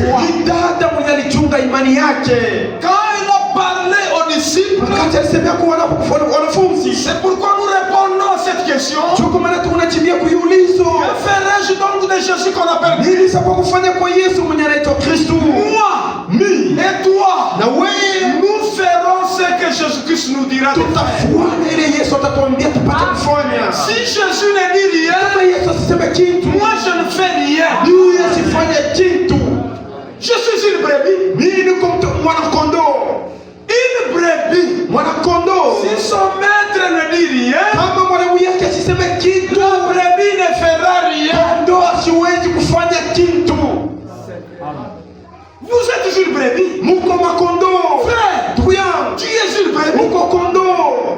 foi. Quand il a parlé aux disciples, c'est pourquoi nous répondons à cette question. Que ferais-je donc de Jésus qu'on appelle Christ? Moi et toi, nous ferons ce que Jésus-Christ nous dira de faire. Si Jésus ne dit rien, moi je ne fais rien. Je suis une brebis. Une brebis. Si son maître ne dit rien, la brebis ne fera rien. Vous êtes une brebis. Frère, tu es une brebis.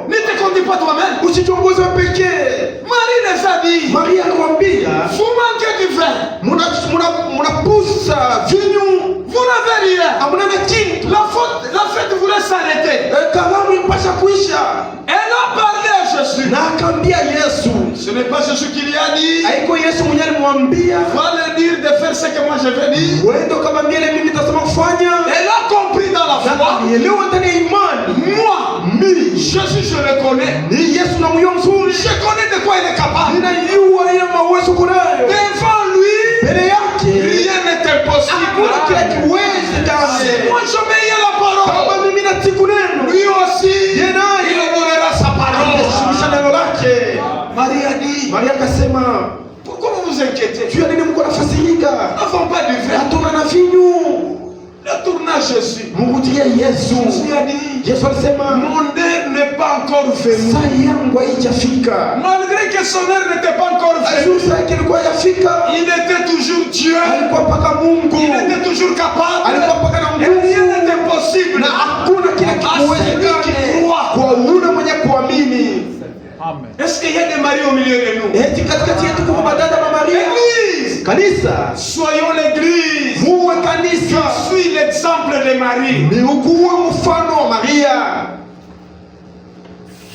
Ne te conduis pas toi-même. Marie les a dit, vous manquez du vin. Vous n'avez rien. La fête voulait s'arrêter. Elle a parlé à Jésus. Ce n'est pas Jésus qui lui a dit, va le dire de faire ce que moi je vais dire. Elle a compris dans la foi. Moi, Jésus, je le connais. Je connais de quoi il est capable. Devant lui, rien n'est impossible. Moi, j'obéis à la parole. Lui aussi, il honorera sa parole. Marie a dit, pourquoi vous vous inquiétez? Nous n'avons pas de vin. Retourne à Jésus. Jésus a dit, mon heure n'est pas encore venue. Malgré que son heure n'était pas encore venue, il était toujours Dieu. Il était toujours capable. Et rien n'est impossible à celui qui croit. Est-ce qu'il y a des maris au milieu de nous? Église, soyons l'église. Je suis l'exemple de Marie.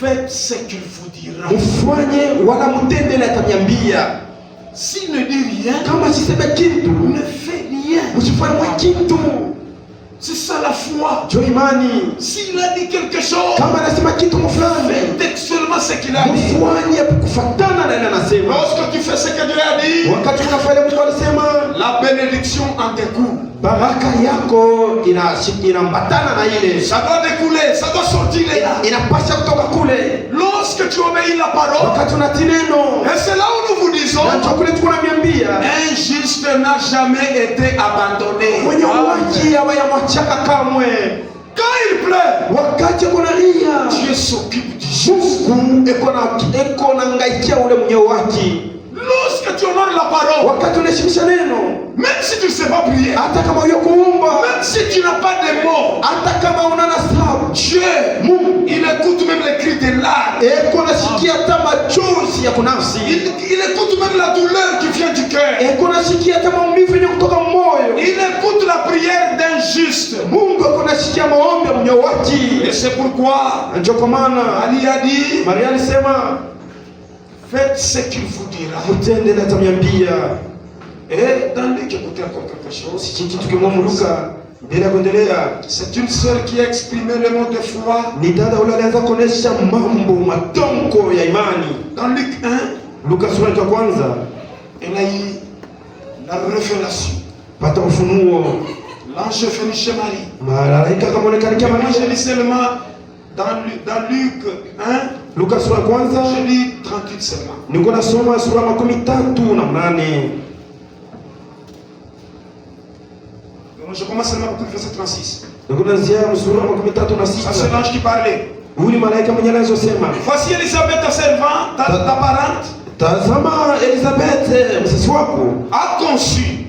Faites ce qu'il vous dira. S'il ne dit rien, ne fait rien. C'est ça la foi. S'il a dit quelque chose, faites seulement ce qu'il a dit. Lorsque tu fais ce que Dieu a dit, la bénédiction en découle. Ça doit découler, ça doit sortir là. Lorsque tu obéis la parole, et c'est là où nous vous disons, un juste n'a jamais été abandonné. Quand il pleut, Dieu s'occupe du juste. Lorsque tu honores la parole, même si tu ne sais pas prier, même si tu n'as pas de mots, Dieu, il écoute même les cris de l'âme. Il écoute même la douleur qui vient du cœur. Il écoute la prière d'un juste. Et c'est pourquoi Ali a dit, faites ce qu'il vous dira. Et dans Luc, écoutez encore quelque chose. C'est une sœur qui a exprimé le mot de foi. Dans Luc 1, elle a eu la révélation. L'ange est venu chez Marie. Moi je lis seulement dans Luc 1. Je lis 38 seulement. Je commence seulement pour verset 36. Ça c'est l'ange qui parlait. Voici Elisabeth, ta servante, ta parente, a conçu.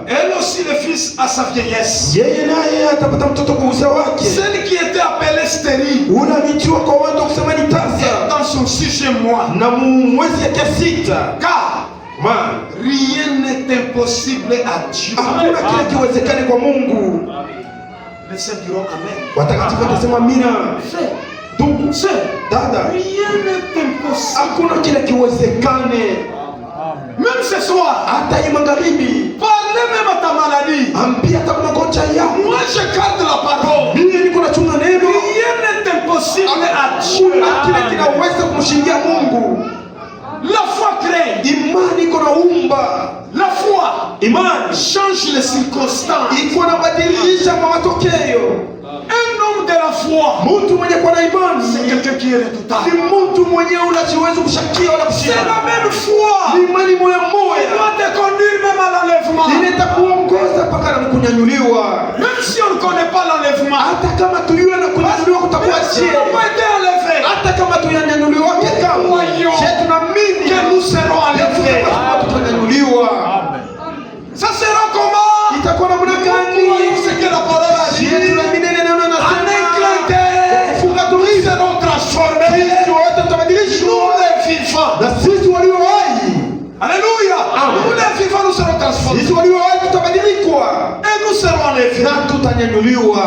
Elle aussi le fils à sa vieillesse. Celle qui était appelée stérile est dans son sujet moi. Car rien n'est impossible à Dieu. Les saints diront Amen. Rien n'est impossible. Même ce soir, parlez même à ta maladie. change les circonstances. iko nabadilisha matokeo. Un homme de la foi, Mtu mwenye kuwa na imani c'est quelqu'un qui est redoutable. ni mtu mwenye unajiweza kushakia wala C'est kushia. la même foi. Ni imani moya Il moya doit te conduire même à l'enlèvement. inaweza kuongoza mpaka na kunyanyuliwa. Même si on ne connaît pas l'enlèvement. Hata kama tuyue na kunyanyuliwa kutakuwa Même si on je. n'a pas été enlevé. Hata kama tuyanyanyuliwa kama je, tunaamini Que nous serons enlevés. tutanyanyuliwa. Ça sera comment? Itakuwa namna Nous gani? croyons ce que la parole a dit. Je, tunaamini neno En un nasema clin d'œil, kufunga nous tulivu. serons transformés. Sisi wote tutabadilishwa Nous les vivants. na sisi walio hai. Alléluia. Nous les vivants, nous serons transformés. Sisi walio hai tutabadilikwa Et nous serons enlevés. na tutanyanyuliwa.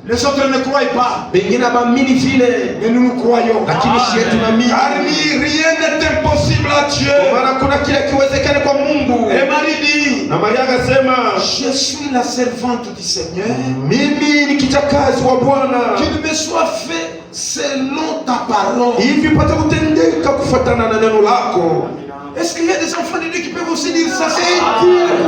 Les autres ne croient pas. Wengine hawaamini vile, Mais nous nous croyons. lakini sisi tunaamini. Car rien n'est impossible à Dieu. Maana kuna kile kiwezekane kwa Mungu. Et Marie dit, Na Maria akasema, je suis la servante du Seigneur. mimi ni kijakazi wa Bwana, Qu'il me soit fait selon ta parole. hivi pate kutendeka kufuatana na neno lako. Est-ce qu'il y a des enfants de Dieu qui peuvent aussi dire ça? C'est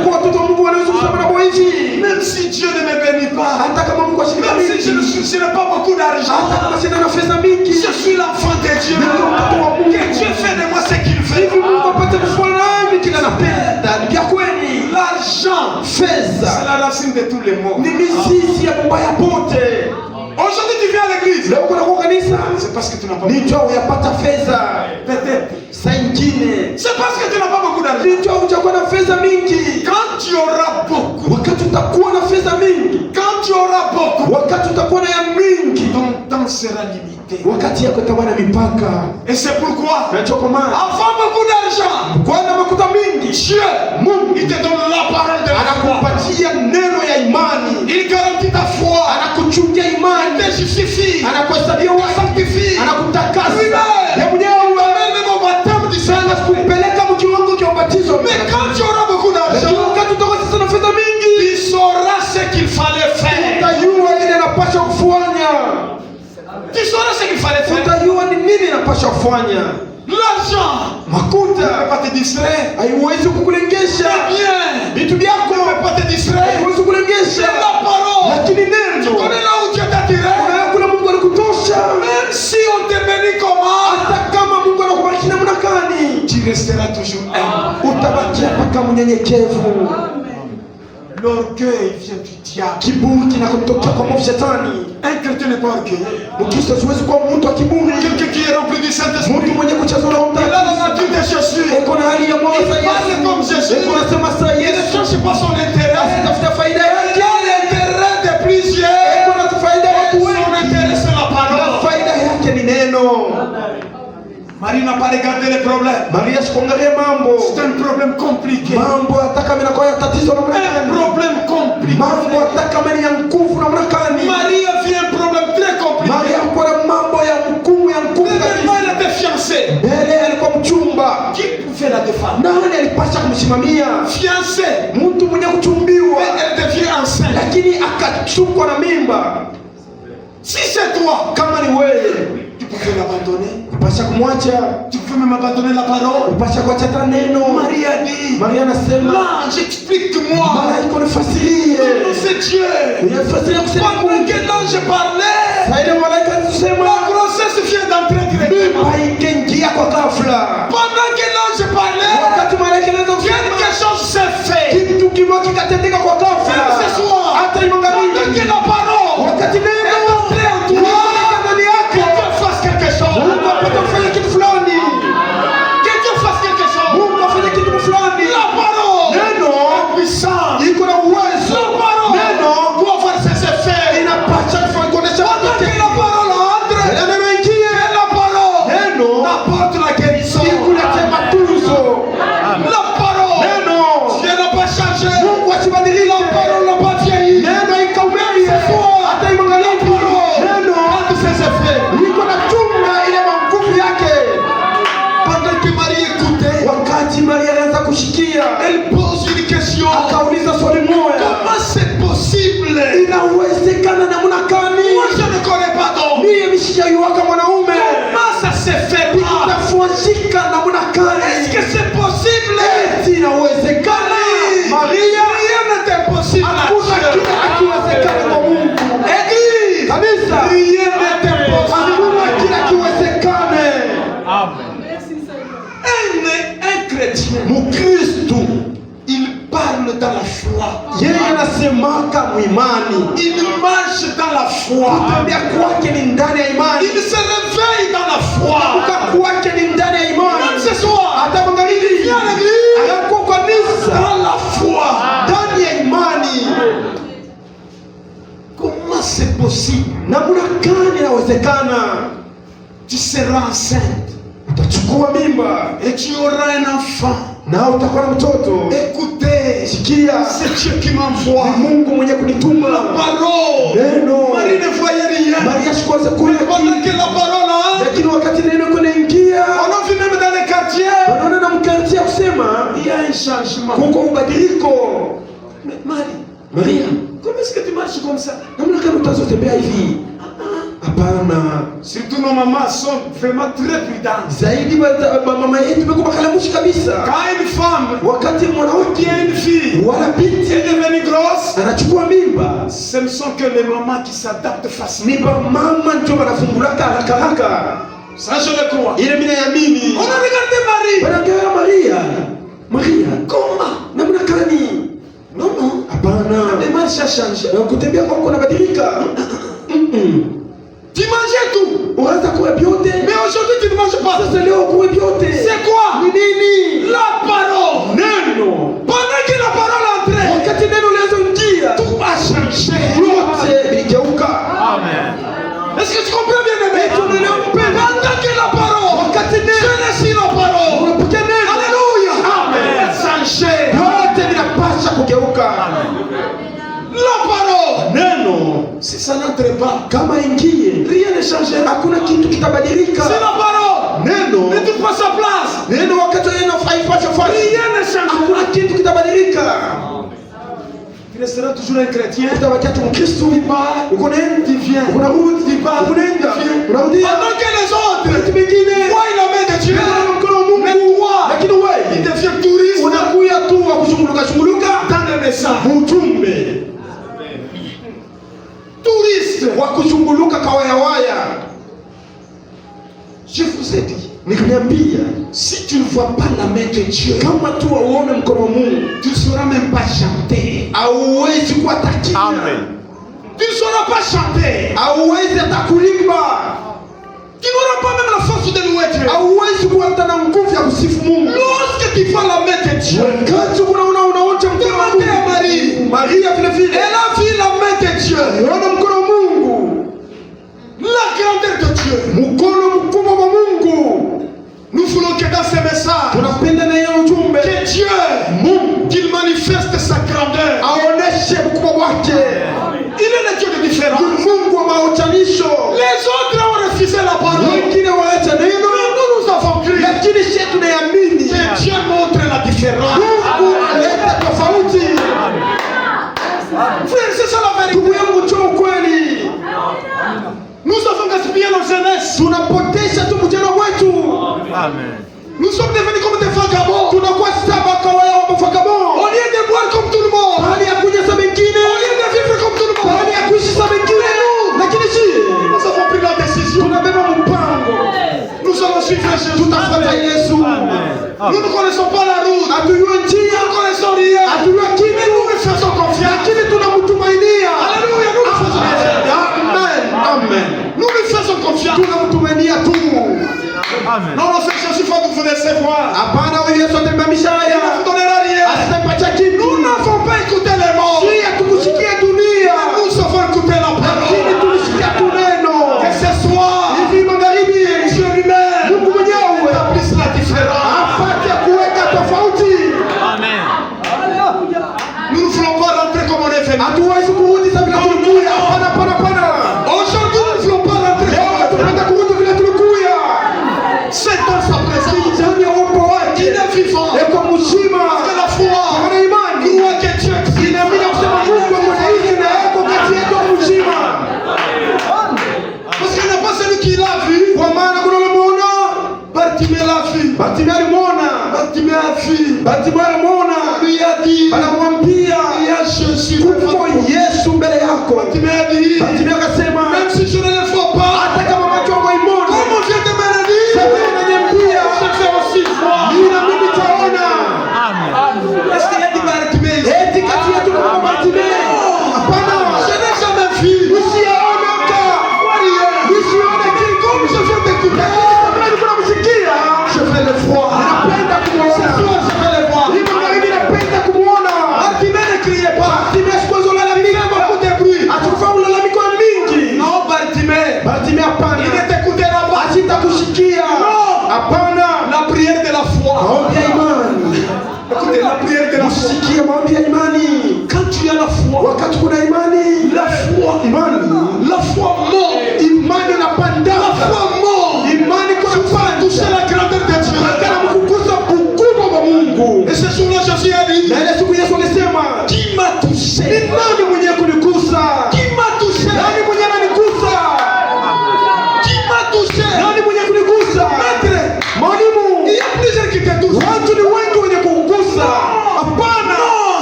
Kwa watoto wa Mungu wanaweza kusema na kwa hivi, même si Dieu ne me bénit pas, hata kama Mungu même si ashinibariki, je n'ai pas beaucoup hata d'argent, kama sina na fedha mingi, je suis l'enfant de Dieu. Que Dieu fait de moi ce qu'il veut. hivi Mungu apate kufanya nami kila napenda. Ni vya kweli. L'argent, c'est Fedha la racine de tous les maux. ni mizizi ya mabaya pote. Aujourd'hui, tu viens à l'église. Leo kuna kwa kanisa C'est parce que tu n'as pas ni beaucoup. njoo yapata fedha. Peut-être. Saa ingine C'est parce que tu n'as pas beaucoup d'argent. ni njoo utakuwa na fedha mingi. Quand tu auras beaucoup, Wakati utakuwa na fedha mingi, quand tu auras beaucoup, wakati utakuwa na ya mingi, ton temps sera limité. wakati yako itakuwa na mipaka. Et c'est pourquoi, Nacho kwa maana avant beaucoup d'argent, kwa na makuta mingi, Dieu, Mungu il te donne la parole de la foi. anakupatia neno ya imani, Il garantit ta foi. anakuchungia Il imani, te justifie. anakuhesabia Il te haki, sanctifie. anakutakasa Lui-même. ya mwenyewe, Même au baptême du Saint-Esprit. anakupeleka mkiwango cha ubatizo. Mais quand tu auras beaucoup Lakini d'argent, wakati utakuwa sasa na fedha mingi, tu sauras ce qu'il fallait faire. utajua nini anapaswa kufanya, Tu sauras ce qu'il fallait faire. utajua ni nini anapaswa kufanya. L'argent ne Makuta peut pas te distraire. haiwezi kukulengesha, Bien. vitu Ne vyako peut pas te distraire. haiwezi kulengesha, C'est la parole. lakini Tu neno connais là où Dieu t'a tiré. kuna Mungu alikutosha. Même si on te bénit comment, Hata kama Mungu anakubariki namna gani, tu resteras toujours humble. utabakia mpaka mnyenyekevu. L'orgueil vient du diable. Kiburi kinakotokea kwa mwovu shetani. Un chrétien n'est pas orgueilleux. Mkristo siwezi kuwa mtu wa kiburi, Quelqu'un qui est rempli du Saint-Esprit. mtu mwenye kucheza na Roho Il a la Mtakatifu. nature de Jésus. Eko na hali ya moyo sa Il parle comme Yesu, Jésus. eko nasema sa Il ne Yesu, cherche pas son intérêt. asitafuta faida Il yake, a l'intérêt de plusieurs. eko na faida ya watu Son wengi, intérêt, c'est la na parole. faida yake ni neno. Marie n'a pas regardé les problèmes. Maria sikuangalia mambo C'est un problème compliqué. mambo hata kama inakuwa ya tatizo namna Un gani, problème compliqué. mambo hata kama ni ya nguvu namna gani. Marie a vu un problème très compliqué. Maria alikuwa na mambo ya nguvu Premièrement, kabisa. elle était fiancée. Mbele alikuwa mchumba, Qui pouvait la défendre? nani alipasha kumsimamia? Fiancée. Mtu mwenye kuchumbiwa, Mais elle devient enceinte. lakini akachukwa na mimba. Si c'est toi, Kama ni wewe, tu pouvais l'abandonner. upasha kumwacha, Tu pouvais même abandonner la parole. upasha kuacha hata neno. Marie a dit, Maria anasema, l'ange, explique-moi. malaika unifasirie, Non, c'est Dieu. unifasirie kusema Pendant que l'ange parlait, saidi malaika la alisema grossesse vient d'entrer directement. mimba ingeingia kwa ghafla. Pendant que l'ange parlait, Wakati malaika anaweza kusema quelque chose s'est fait. kitu kimoja kikatendeka kwa ghafla, Même ce soir, hata ni pendant que magharibi, la parole wakati est neno entrée en toi, linaingia ndani que yako, Dieu fasse quelque chose. Mungu apate kufanya kitu fulani, Que Dieu fasse quelque chose. Mungu afanye kitu fulani. La parole Neno est puissante. iko na uwezo, La parole neno doit faire ses effets. inapasha kufanya kuonesha Pendant que la parole entre, neno ingie, et la parole neno apporte la guérison. ikule parle dans la foi. Yeye anasemaka muimani. Il marche dans la foi. Kutembea kwake ni ndani ya imani. Il se réveille dans la foi. Kuka kwake ni ndani ya imani. Même ce soir, hata magharibi vient à l'église anakuwa kwa kanisa dans la foi. ndani ya imani. Comment c'est possible? Namna gani inawezekana? Tu seras enceinte. Utachukua mimba Et tu auras un enfant. na utakuwa na mtoto. Écoutez, Sikia, c'est Dieu qui m'envoie. ni Mungu mwenye kunituma. Parole. Neno. Marie ne voyait rien. Maria sikuweza kuona Pendant que la parole, lakini wakati neno kunaingia, on a vu même dans les quartiers, wanaona na mkarti ya kusema il y a un changement. kuko ubadiliko. Mais Marie, Maria, comment est-ce que tu marches comme ça? namna gani utazotembea hivi? Hapana. Surtout nos mamans sont vraiment très prudentes. Zaidi mama yetu beko bakalamushi kabisa. Quand une femme Wakati qui mwanamke a une fille wala binti est devenue grosse, anachukua mimba, ce ne sont que les mamans qui s'adaptent ni facilement. ba mama ndio wanafungulaka haraka haraka. Ça, je le crois. Ile mimi naamini. On a regardé Marie. Wanaangalia Maria. Maria, Comment? namna gani? Non, non. La Hapana. démarche a changé. Na kutembea kwako kunabadilika. Tu mangeais tout. Unaanza kula vyote. Mais aujourd'hui, tu ne manges pas. Sasa leo kula vyote. C'est quoi? Ni nini? La parole. Neno. Pendant que la parole entrait, Wakati neno lianza njia, tout a changé. yote viligeuka. Amen. Est-ce que tu comprends bien, bébé? Tunaelewa mpendo. Pendant que la parole, Wakati je neno laisse la parole. unapokea neno. Alléluia. Amen. Changé. Yote vinapasha kugeuka. La parole. Neno Si ça n'entre pas, kama ingie, rien ne changera. hakuna kitu kitabadilika. C'est la parole. Neno Ne trouve pas sa place. neno wakati neno haifasha fasi, Rien ne changera. hakuna kitu kitabadilika. Tu resteras toujours un chrétien. Utabakia tu Mkristo, uko nenda, Tu viens. unarudi, Tu pars. unaenda, Tu viens. unarudia. Pendant que les autres Vitu vingine voient la main de Dieu, unaona mkono wa mais Mungu, toi, lakini il wewe devient touriste unakuya tu wa kushunguluka shunguluka dans le message. ujumbe Touriste. wa kushunguluka kawayawaya. Je vous ai dit, Nikwambia, si tu ne vois pas la main de Dieu, kama tu waone mkono wa Mungu, tu ne sauras même pas chanter. hauwezi kuwatakia, Amen. Tu ne sauras pas chanter. hauwezi hata kulimba, Tu n'auras pas même la force de louer Dieu. hauwezi kuwa hata na nguvu ya kusifu Mungu. Lorsque tu vois la main de Dieu, Wakati unaona unaonja mkono wa demandez à Mungu, Marie. Maria vile vile Elle a vu la main de Dieu. unaona mkono wa Mungu, La grandeur de Dieu. mkono mkubwa wa Mungu. Nous voulons que dans ce message, Tunapenda na hiyo ujumbe que Dieu, Mungu qu'il manifeste sa grandeur. aoneshe ukubwa wake. Il est le Dieu de différence. Ni Mungu wa maochanisho. Les autres ont refusé la parole. Wengine waacha Mais neno, nous avons cru lakini sisi tunaamini que Dieu montre la différence. Mungu aleta tofauti. Frère, c'est ça la vérité. Ndugu yangu, njoo ukweli. Nous avons gaspillé nos jeunesse. Tunapotesha tu mjana wetu, Amen. Nous sommes devenus comme des vagabonds. tunakuwa saba kawaya wa mafakabo. Au lieu de boire comme tout le monde, Hali ya kunywa sa au mengine, lieu de vivre comme tout le monde, hali ya kuishi sa mengine, lakini si nous avons pris la décision. tunabeba mpango, Nous allons suivre Jésus. tutafuata Yesu. Nous ne connaissons pas la route. Hatujua njia, Nous ne connaissons rien. hatujua Mais kitu, nous lui faisons confiance. lakini tunamtumainia. Alléluia, nous lui faisons confiance. Amen, amen. Nous lui faisons confiance. Tunamtumainia tu. Amen. Non, non, c'est Jésus va vous décevoir. Hapana, huyu Yesu atembamisha Il ne haya, vous donnera rien. asitampatia kitu. Nous n'avons pas écouté les mots. Si hatukusikia dunia, Nous avons écouté la lakini parole. tulisikia tu neno. Que ce soit Hivi magharibi, Dieu lui-même Mungu mwenyewe établisse la différence. apate kuweka tofauti. Amen. Nous ne voulons pas rentrer comme on est venu. Hatuwezi kurudi sa vile tulikuya. Hapana, hapana, hapana. Aujourd'hui, nous ne voulons pas rentrer Leo comme on est tunataka kurudi vile tulikuya. venu. C'est dans sa présence. Ndani ya uwepo wake, Il est vivant. eko mzima. Parce que la foi Ana imani, croit que Dieu existe. inaamini kusema Mungu mwenyewe na yako kati yetu mzima. Parce qu'il n'est pas celui qui l'a vu. Kwa maana kuna unamuona, Bartimée l'a vu. Bartimayo alimuona, Bartimée a vu. Bartimayo alimuona, Lui a dit, anamwambia il y a Jésus kuko devant toi. Yesu mbele yako. Bartimée a dit, Bartimayo akasema, même si je ne le vois pas, hata kama macho yangu haimoni, comme on vient de me le dire, sasa unaniambia je vais aussi voir. mimi na mimi taona. Amen. Est-ce qu'il y a dit Bartimée ici? la foi, wakati kuna imani, la foi, imani, la foi mort, imani la inapandaka, foi mort, imani kuna panda toucher la grandeur de Dieu. kana mkukuza ukubwa wa Mungu. Et ce jour-là, Jésus a dit, Na ile siku Yesu alisema, qui m'a ni touché? nani mwenye kunigusa? Qui m'a touché? Nani mwenye ananigusa? Qui m'a touché? Nani mwenye kunigusa? Maître, Mwalimu, il y a plusieurs qui te touchent. watu ni wengi wenye kukugusa. Hapana,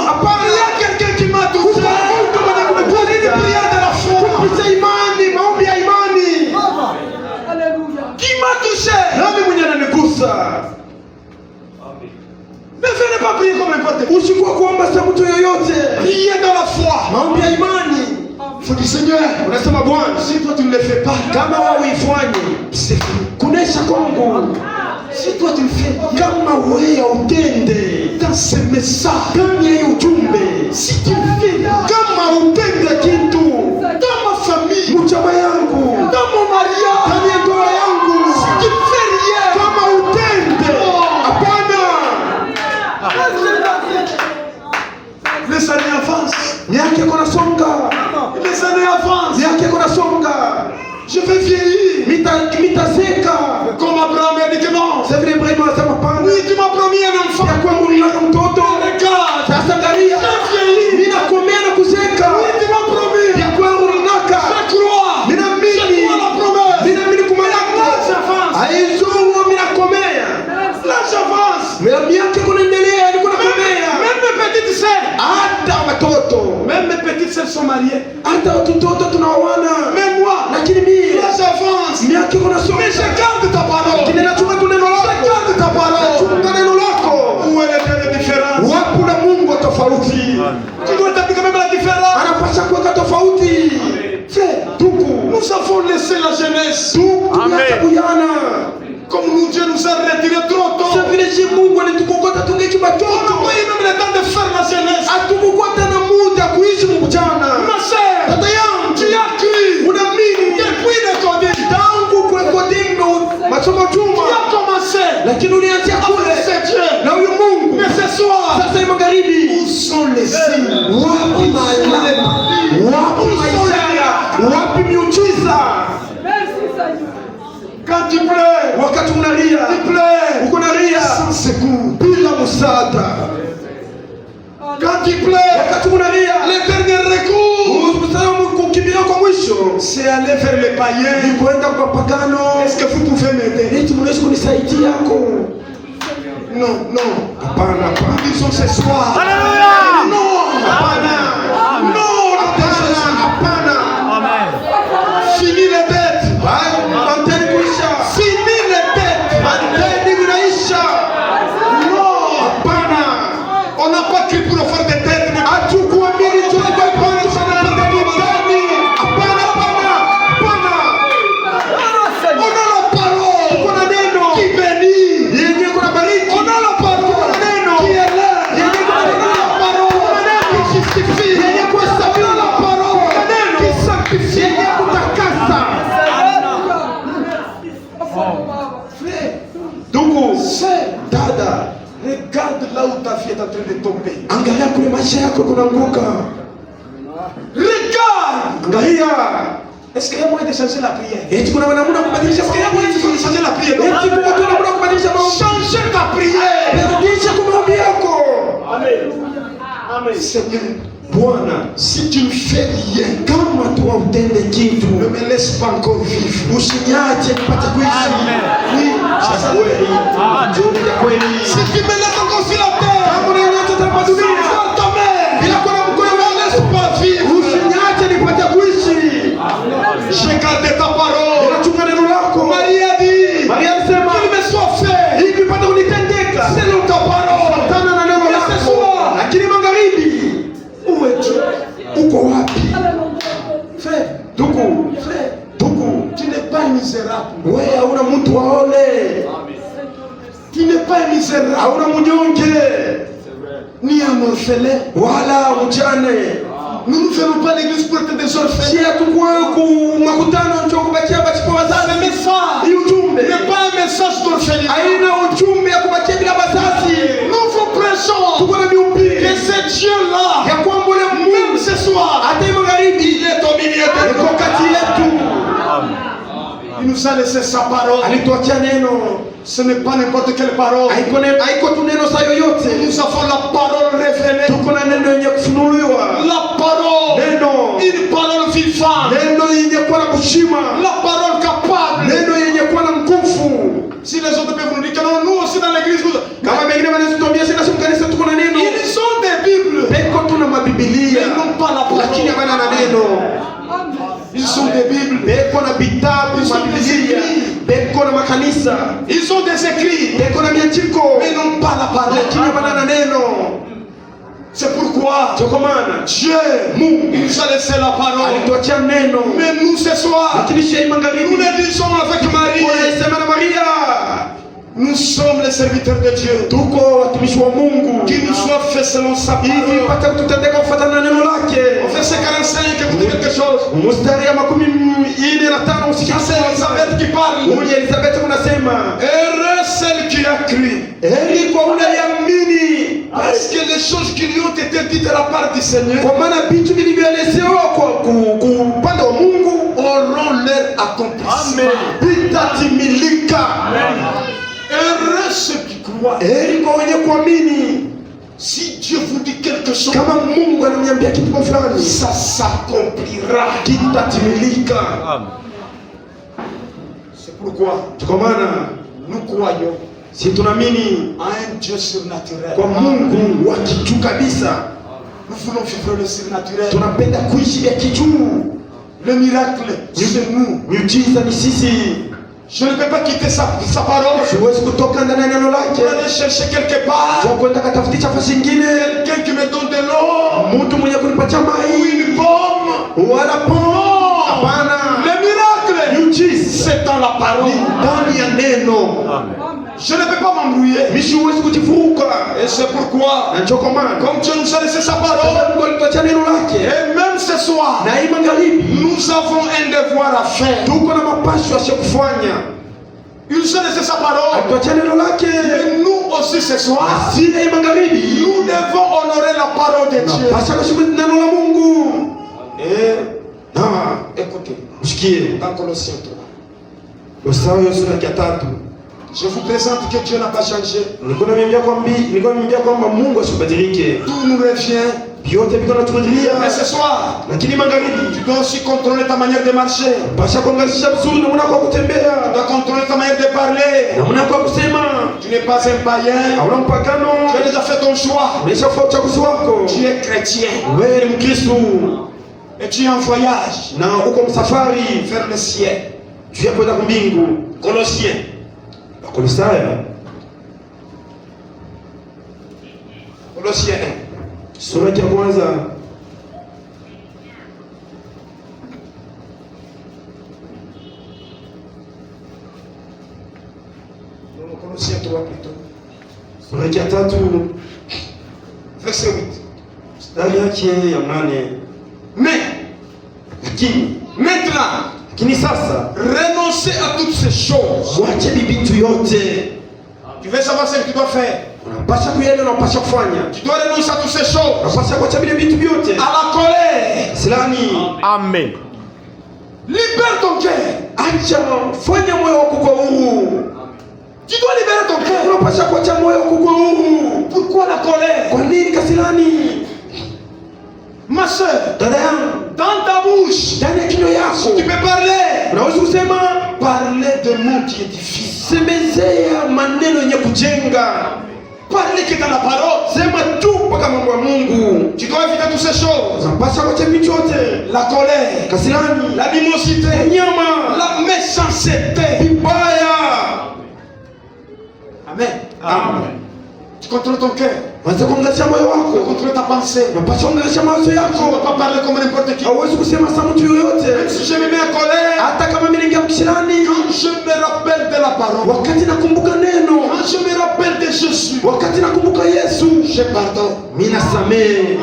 hapana. Il y a quelqu'un qui m'a touché. Mtu mwenye kunigusa. Une prière de la foi. Kupitia imani, maombi ya imani. Qui m'a touché? Nani mwenye ananigusa? Ne venez pas prier comme n'importe qui. Usikuwa kuomba sa mtu yoyote. Priez dans la foi. Maombi ya imani. Faut dire Seigneur, Unasema Bwana, si toi tu ne le fais pas, kama wewe uifanye, c'est fini. kunesha Kongo. Si toi tu le fais, Kama wewe utende dans ce message, ndani ya hii ujumbe, si tu le fais, kama utende kitu dans ma famille, mchama yangu, dans mon mariage, ndani ya ndoa yangu, si tu ne fais rien, kama utende, hapana, les années avancent. miaka iko nasonga, Les années avancent. miaka iko nasonga, Je vais vieillir. mitazeka. Comme Abraham a dit que non. Sasa vile Ibrahimu anasema hapana, Oui, tu m'as promis un enfant. ya kwamba ulinaka mtoto. Regarde, Sasa angalia, j'ai vieilli. ninakomea na kuzeka, Oui, tu m'as promis. ya kwamba ulinaka. Je crois. Ninaamini, Je crois la promesse. ninaamini kwa Là, malako. j'avance. Aizuo minakomea. Là, j'avance. Miaka kunaendelea, niko nakomea. Même mes petites sœurs. Hata watoto, Même mes petites sœurs sont mariées. hata watoto tunaoana. Mais moi, Lakini mimi là, j'avance. miaka iko nasonga. Mais je garde ta parole. Lakini nachunga tu neno Je lako. garde ta parole. Nachunga neno lako. Où est la différence? Wapo na Mungu wa tofauti. Tu dois établir quand même la différence. Anapasha kuweka tofauti. Frère, Tuku. nous avons laissé la jeunesse. Tuku Amen. tuliacha kuyana. Comme nous, Dieu nous a retirés trop Sasa tôt. vile si Mungu alitukokota tungeki On n'a batoto. pas eu même le temps de faire la jeunesse. Atukukota na muda kuishi mukutana. Ma sœur, Tata yangu, tu as cru unaamini depuis le Covid. tangu kurekodinga masomo Tu juma. as commencé Lakini ulianzia avec kule ce Dieu. na huyu Mungu. Mais ce soir, Sasa hii magharibi où sont les signes? wapi malama? Wapi maishara? Wapi miujiza? Quand tu pleures, Wakati unalia, tu pleures uko nalia sans secours. bila msaada. Quand tu pleures, Wakati unalia, le dernier recours, msaada kukimbilia kwa mwisho c'est aller vers les païens. ni kwenda kwa pagano. Est-ce que vous pouvez m'aider? Eti mnaweza kunisaidia yako? Non, non. Hapana, hapana. Nous disons ce soir. Alléluia. Non, Hapana. non, Hapana, hapana. Amen. fini les dettes. Hayo manteni kuisha. Fini les dettes. Manteni kunaisha. Non, Hapana. on n'a pas cru pour faire des dettes. Mais Hatukuamini tulikuwa kwanza sana ndani ndani. Hapana, hapana. Hapana. on a la parole Kuna neno qui bénit. yenye kuna bariki. On a la parole neno qui élève. yenye kuna On a la parole qui justifie. yenye kuhesabiwa. On a la parole neno qui sanctifie. yenye kutakasa. Ndugu, dada, Regarde là où ta vie est en train de tomber. angalia kule maisha yako kunaanguka. Regarde. Angalia. Est-ce qu'il y a moyen de changer la prière? Eti kuna namna kubadilisha Est-ce qu'il y a moyen de changer la prière? Eti kuna namna kubadilisha maombi. Changer ta prière. Rudisha kwa maombi yako. Amen. Seigneur, Bwana, si tu ne fais rien, kama tu hautende kitu, ne me laisse pas encore vivre. usiniache nipate kuishi. Amen. Ni sasa kweli. Amen. Ndio ya kweli. Si tu me laisses encore sur la terre, Kama unaniacha hapa dunia sans ta mère, bila kuwa na mkono ne me laisse pas vivre. usiniache nipate kuishi. J'ai gardé ta parole. Ninachunga neno lako. Marie a dit, Maria alisema qu'il me soit fait hivi pata kunitendeka selon ta parole. tana na neno Mais ce lako. soir, Lakini magharibi où es-tu? uko wapi? Frère, Ndugu, frère, ndugu, tu n'es pas un misérable. wewe hauna mtu waole, Tu n'es pas un misérable, hauna mnyonge ni un orphelin. wala mjane. Nous ne faisons pas l'église pour être des orphelins. Si hatukuwe ku makutano njo kubakia bachiko Ce wazazi. message Hii ujumbe n'est pas un message d'orphelinat. haina ujumbe ya kubakia bila wazazi. Nous vous prêchons Tuko na que miumbile ce Dieu-là, ya kwamba ule même Mungu nous a laissé sa parole. Alituachia neno. Ce n'est pas n'importe quelle parole. Haiko tu neno saa yoyote. Nous avons la parole révélée. Tuko na neno yenye kufunuliwa. La parole. Neno. Une parole vivante. Neno yenye kuwa na kushima. La parole capable. Neno yenye kuwa na nguvu. Si les autres peuvent nous dire que non, nous aussi dans l'église, kama mengine wanatuambia sisi nasi mkanisa tuko na neno. Ils ont des bibles. Beko tuna mabibilia. Ils n'ont pas la parole. Lakini hawana na neno. Ils ont des bibles. Beko na vitabu mabibilia. Beko na makanisa. Ils ont des écrits. Beko na miandiko. Mais n'ont pas la parole. Lakini hawana na neno. C'est pourquoi Dieu il nous a laissé la parole. Mais nous ce soir, nous le disons avec Marie. Nous sommes les serviteurs de Dieu. Qu'il nous soit fait selon sa parole. Au verset 45, écoutez quelque chose. C'est Elisabeth qui parle. Heureuse celle qui a cru. Parce que les choses qui lui ont été dites de la part du Seigneur auront leur accomplissement. Heureux ceux qui croient. Si Dieu vous dit quelque chose, ça s'accomplira. C'est pourquoi nous croyons si tunaamini à un Dieu surnaturel. Kwa Mungu wa kijuu kabisa. Nous voulons vivre le surnaturel. Tunapenda kuishi vya kijuu. Le miracle, c'est nous. Miujiza ni sisi. Je ne peux pas quitter sa parole. Siwezi kutoka ndani ya neno lake. Pour aller chercher quelque part. Kwa kwenda kutafutisha nafasi nyingine. Quelqu'un qui me donne de l'eau. Mtu mwenye kunipatia maji. Ou une pomme. Wala pomme. Hapana. Le miracle, miujiza, c'est dans la parole. Ndani ya neno. Amen. Je ne peux pas m'embrouiller. Et c'est pourquoi, comme Dieu nous a laissé sa parole, et même ce soir, nous avons un devoir à faire. Il nous a laissé sa parole. Et nous aussi ce soir, nous devons honorer la parole de Dieu. Et écoutez, dans Colossiens 3. Je vous présente que Dieu n'a pas changé. Tout nous revient. Mais ce soir, tu dois aussi contrôler ta manière de marcher. Tu dois contrôler ta manière de parler. Tu n'es pas un païen. Tu as déjà fait ton choix. Tu es chrétien. Et tu es en voyage vers le ciel. Colossiens. Colossiens 1. Sura ya kwanza. Colossiens 3 plutôt. Sura ya 3. Verset 8. Mstari yake ya 8. Mais lakini maintenant, lakini sasa renoncer à toutes ces choses. Mwache vitu yote. Tu veux savoir ce que tu dois faire? Unapaswa kuelewa na unapaswa kufanya. Tu dois renoncer à toutes ces choses. Unapaswa kuacha vitu vyote. À la colère. Silani. Amen. Libère ton cœur. Acha fanya moyo wako kwa huru. Tu dois libérer ton cœur. Unapaswa kuacha moyo wako kwa huru. Pourquoi la colère? Kwa nini kasilani? Ma soeur, dada yangu, dans ta bouche, ndani ya kinywa yako, tu peux parler. Unaweza kusema parler de mots qui édifient. Semezea maneno yenye kujenga. Parler que dans la parole. Sema tu mpaka mambo ya Mungu. Tu dois éviter toutes ces choses. Unapaswa kuacha vitu vyote. La colère, kasilani, l'animosité, nyama, la méchanceté, vibaya. Amen. Amen. Tu contrôles ton cœur. Unaweza kuongelesha moyo wako. Tu contrôles ta pensée. Unapaswa kuongelesha mawazo yako. Tu ne dois pas parler comme n'importe qui. Hauwezi kusema sana mtu yoyote. Même si je me mets en colère. Hata kama mimi naingia mkishirani. Quand je me rappelle de la parole. Wakati nakumbuka neno. Quand je me rappelle de Jésus. Wakati nakumbuka Yesu. Je pardonne. Mimi nasamehe.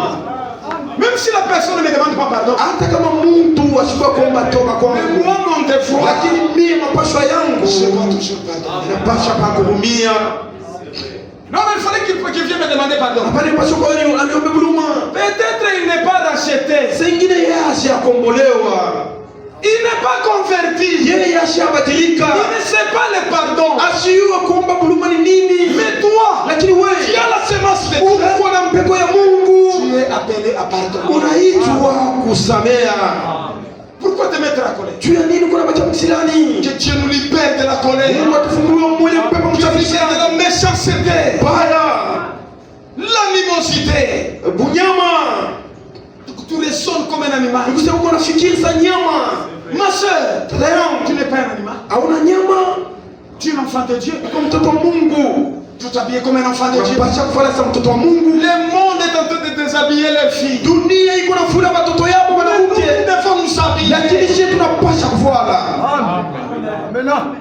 Même si la personne ne me demande pas pardon. Hata kama mtu ashukua kuomba toba kwangu. Mais moi mon devoir. Lakini mimi mapashwa yangu. Je dois toujours pardonner. Napasha pa kuhurumia. Non, mais il fallait qu'il vienne me demander pardon. Peut-être il n'est pas racheté. Sengine yeye asiakombolewa. Il n'est pas converti. Yeye ashabadilika. Il ne sait pas le pardon. Asiyua kuomba buluma ni nini. Mais toi, Lakini wewe, tu as la semence de Dieu. uko na mpeko ya Mungu. Tu es appelé à pardonner. Unaitwa kusamea. Pourquoi te mettre à colère? Juu ya nini kuna macha msilani? Que Dieu nous libère de la colère. Mungu atufungulie mmoja mpeko Que msafisha. de la méchanceté, Baya, l'animosité. bunyama. Tu ressonnes comme un animal. Ukisema uko nafikiri za nyama. Ma soeur, Dada yangu, tu n'es pas un animal. hauna nyama. Tu es un enfant de Dieu. Uko mtoto wa Mungu. Tu t'habilles comme un enfant de Dieu. Unapaswa kufuata sa mtoto wa Mungu. Le monde est en train de déshabiller les filles. Dunia iko nafuata watoto yao Nous wanawake. devons nous Lakini habiller. sisi tunapaswa kufuata. Mais non.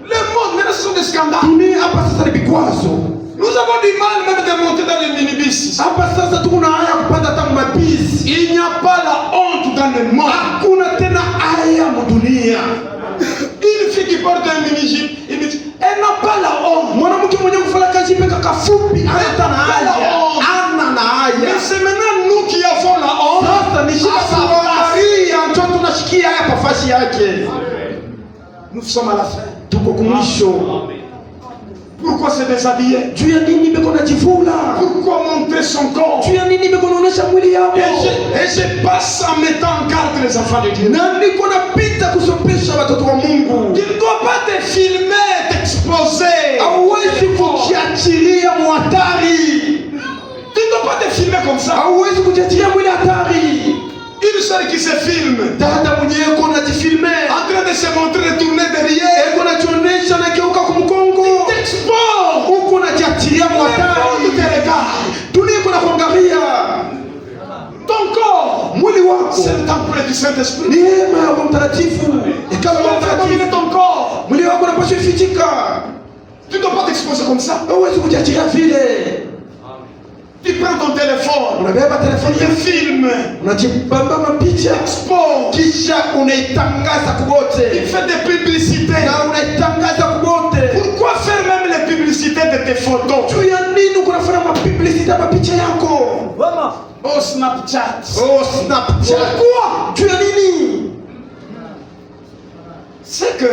Le monde, maintenant, ce sont des scandales. Dunia hapa sasa ni vikwazo. Nous avons du mal même de monter dans les minibus. Hapa sasa tuko na haya kupanda hata mabisi. Il n'y a pas la honte dans le monde. Hakuna tena haya mdunia. Une fille qui porte un mini-jeep, elle n'a pas la honte. Mwanamke mwenye kufanya kazi peka kafupi hata na haya. Ana na haya. Mais c'est maintenant nous qui avons la honte. Sasa ni shida kuangalia mtoto tunashikia haya pafasi yake. Nous sommes à la fin. Tuko kumwisho. Pourquoi se déshabiller? Juu ya nini beko najivula? Pourquoi montrer son corps? Juu ya nini beko naonesha mwili yako? Et je passe en mettant en garde les enfants de Dieu. Na niko napita kusopesha watoto wa Mungu. Tu ne dois pas te filmer, t'exposer. Hauwezi kujiachilia muhatari. Tu ne dois pas te filmer comme ça. Hauwezi kujiachilia mwili hatari. Une soeur qui se filme, Dada mwenyewe iko najifilme. en train de se montrer retourner derrière. Eko najionesha na keuka kumkongo. T'exposes. Uko najiachilia Le monde te muhatari. regarde. Dunia iko nakuangalia. Ton corps, Mwili wako c'est le temple du Saint-Esprit. ni hema ya Roho Mtakatifu. Ikawa Roho Comment faire dominer Mtakatifu. ton corps? Mwili wako unapaswa kufichika. Tu ne dois pas t'exposer comme ça. Hauwezi kujiachilia vile. Tu prends ton téléphone, Unabeba tu telefoni te yako, filmes, unajibamba mapicha, expose, kisha unaitangaza tu kubote fais des publicités. na unaitangaza kubote. Pourquoi faire même les publicités de tes photos? Juu ya nini kunafanya mapublicity ya mapicha yako? Oh Snapchat. Oh, Snapchat. Pourquoi? Juu ya nini? C'est que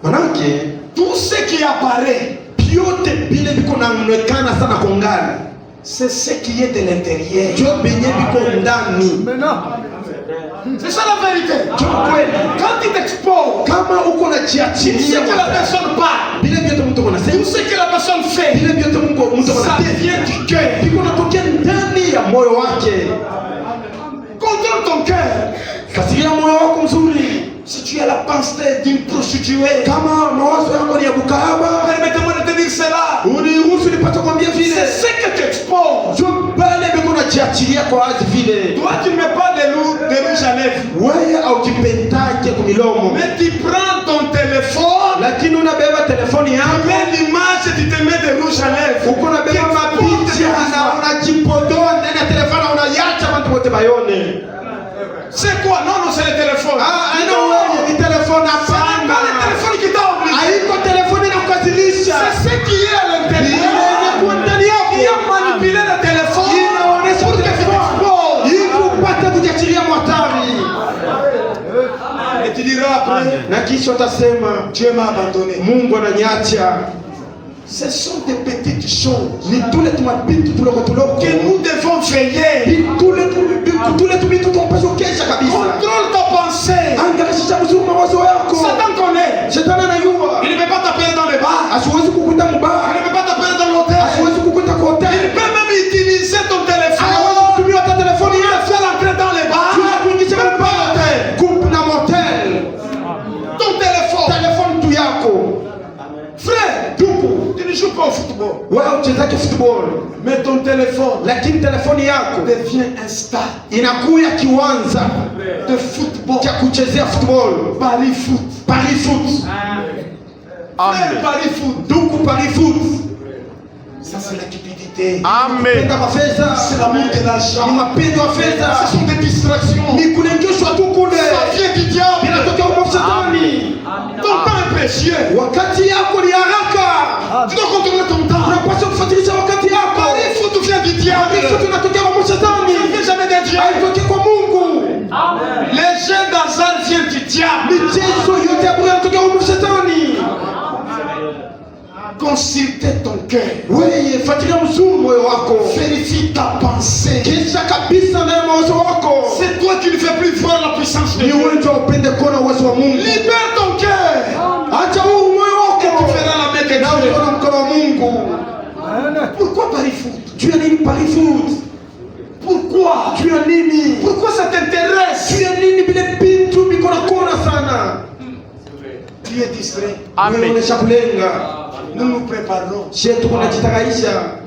Manake tout ce qui apparaît, vyote vile viko naonekana sana kongana, c'est ce qui est de l'intérieur. jo benye viko ndani. Mais non. C'est ça la vérité. Jo kweli, Quand tu t'exposes, kama uko tout ce najiachilia que la personne parle, vile vyote mtu tout anasema, ce que la personne fait, vile vyote mtu ça anasema vient du cœur. viko natokea ndani ya moyo wake. Contrôle ton cœur. Fasiria moyo wako mzuri. Si tu as la pensée d'une prostituée, Kama mawazo yako ni ya bukahaba, permettez-moi de te dire cela. uniruhusu nipate kwambia vile. C'est ce que tu exposes. Jo pale beko najiachilia kwa wazi vile. Toi, tu ne mets pas de rouge à lèvres. Wewe aujipendake kumilomo. Mais tu prends ton téléphone, Lakini unabeba telefoni tu yako, mets l'image et tu te mets des rouges à lèvres. uko unabeba mapicha na unajipodoa ndani ya telefoni na unayacha watu wote bayone. C'est quoi? Non, non, c'est le téléphone. Ah, aina wewe ni telefoni C'est pas le hapana. téléphone qui t'a obligé. Haiko telefoni na kukazilisha. C'est ce qui est à l'intérieur. Kwa ndani Qui yako. a manipulé le téléphone Inaonesha pour que tu t'exposes. hivi upate kujiachilia mwatari. Et tu diras après, Na kisha utasema Dieu m'a abandonné. Mungu ananiacha. Ce sont des petites choses Ni tule tumapitu tuloko tuloko. que nous devons veiller. Ni tule tumitu tumpasho kesha kabisa. Contrôle ta pensée. Angarisha mzuri mawazo yako. Satan connaît. Shetani anajua. Il ne peut pas t'appeler dans les bars. Asiwezi kukuta Il mubaya. ne peut pas t'appeler dans l'hôtel. Asiwezi kukuta kwa Il hoteli. peut même utiliser ton Anaweza téléphone kutumia hata telefoni pour te yako. faire entrer dans les bars. Kuingisha Même pas l'hôtel. kumpa na motel. Ton téléphone. Telefoni tu yako. Frère, Tuko. tu ne joues pas au football. Wewe uchezake football. Mais ton téléphone Lakini telefoni yako devient un stade inakuya kiwanja de football. cha kuchezea football. Paris foot. Paris foot. Frère, Amen. Paris foot. Duku Paris foot. Ça, c'est la cupidité. Amen. Penda kwa fedha. C'est l'amour de Ni l'argent. mapendo ya Ce fedha. sont des distractions. Ni kulengeshwa tu kule. Ça vient du diable. Inatokea kwa shetani. Ton temps est précieux. Wakati yako ni haraka. Tu dois contrôler ton temps. Unapaswa kufuatilisha wakati yako. Paris foot vient du diable. Paris foot inatokea kwa shetani. Ça ne vient jamais de Dieu. Haitokei kwa Mungu. Les jeux d'hasard viennent du diable. michezo yote ya bure yanatoka kwa shetani. Consultez ton cœur. Wewe fuatilia mzuri moyo wako. Vérifie ta pensée. Kisha kabisa na mawazo wako. C'est toi qui ne fais plus voir la puissance de Dieu. Ni wewe ndio upende kuona uwezo wa Mungu. Libère ton cœur. Acha huu moyo wako. Et tu feras la main de Dieu. Na utaona mkono wa Mungu. Pourquoi Paris Foot? Tu as nini Paris Foot? Pourquoi? Tu as nini? Pourquoi ça t'intéresse? Tu as nini vile vitu biko na kona sana? Tu es distrait. Wewe unachakulenga. Nous nous préparons. Shetu kunajitakaisha.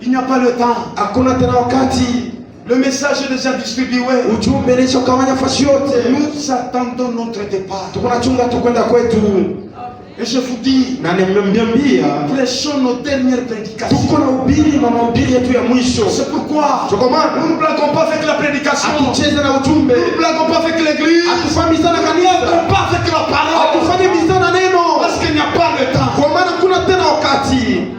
Il n'y a pas le temps. Hakuna tena wakati. Le message est déjà distribué. Ujumbe unaisha kawanya fasi yote. Nous attendons notre départ. Tukunachunga tukwenda kwetu. Et je vous dis, Na nimemwambia prêchons nos dernières prédications. tuko na ubiri na mahubiri yetu ya mwisho. C'est pourquoi nous ne blaguons pas avec la prédication. Hatucheze na ujumbe. Nous ne blaguons pas avec l'église. Hatufanyi sana Nous ne kanisa. blaguons pas avec la parole. Hatufanyi misana neno. Parce qu'il n'y a pas de temps. Kwa maana kuna tena wakati.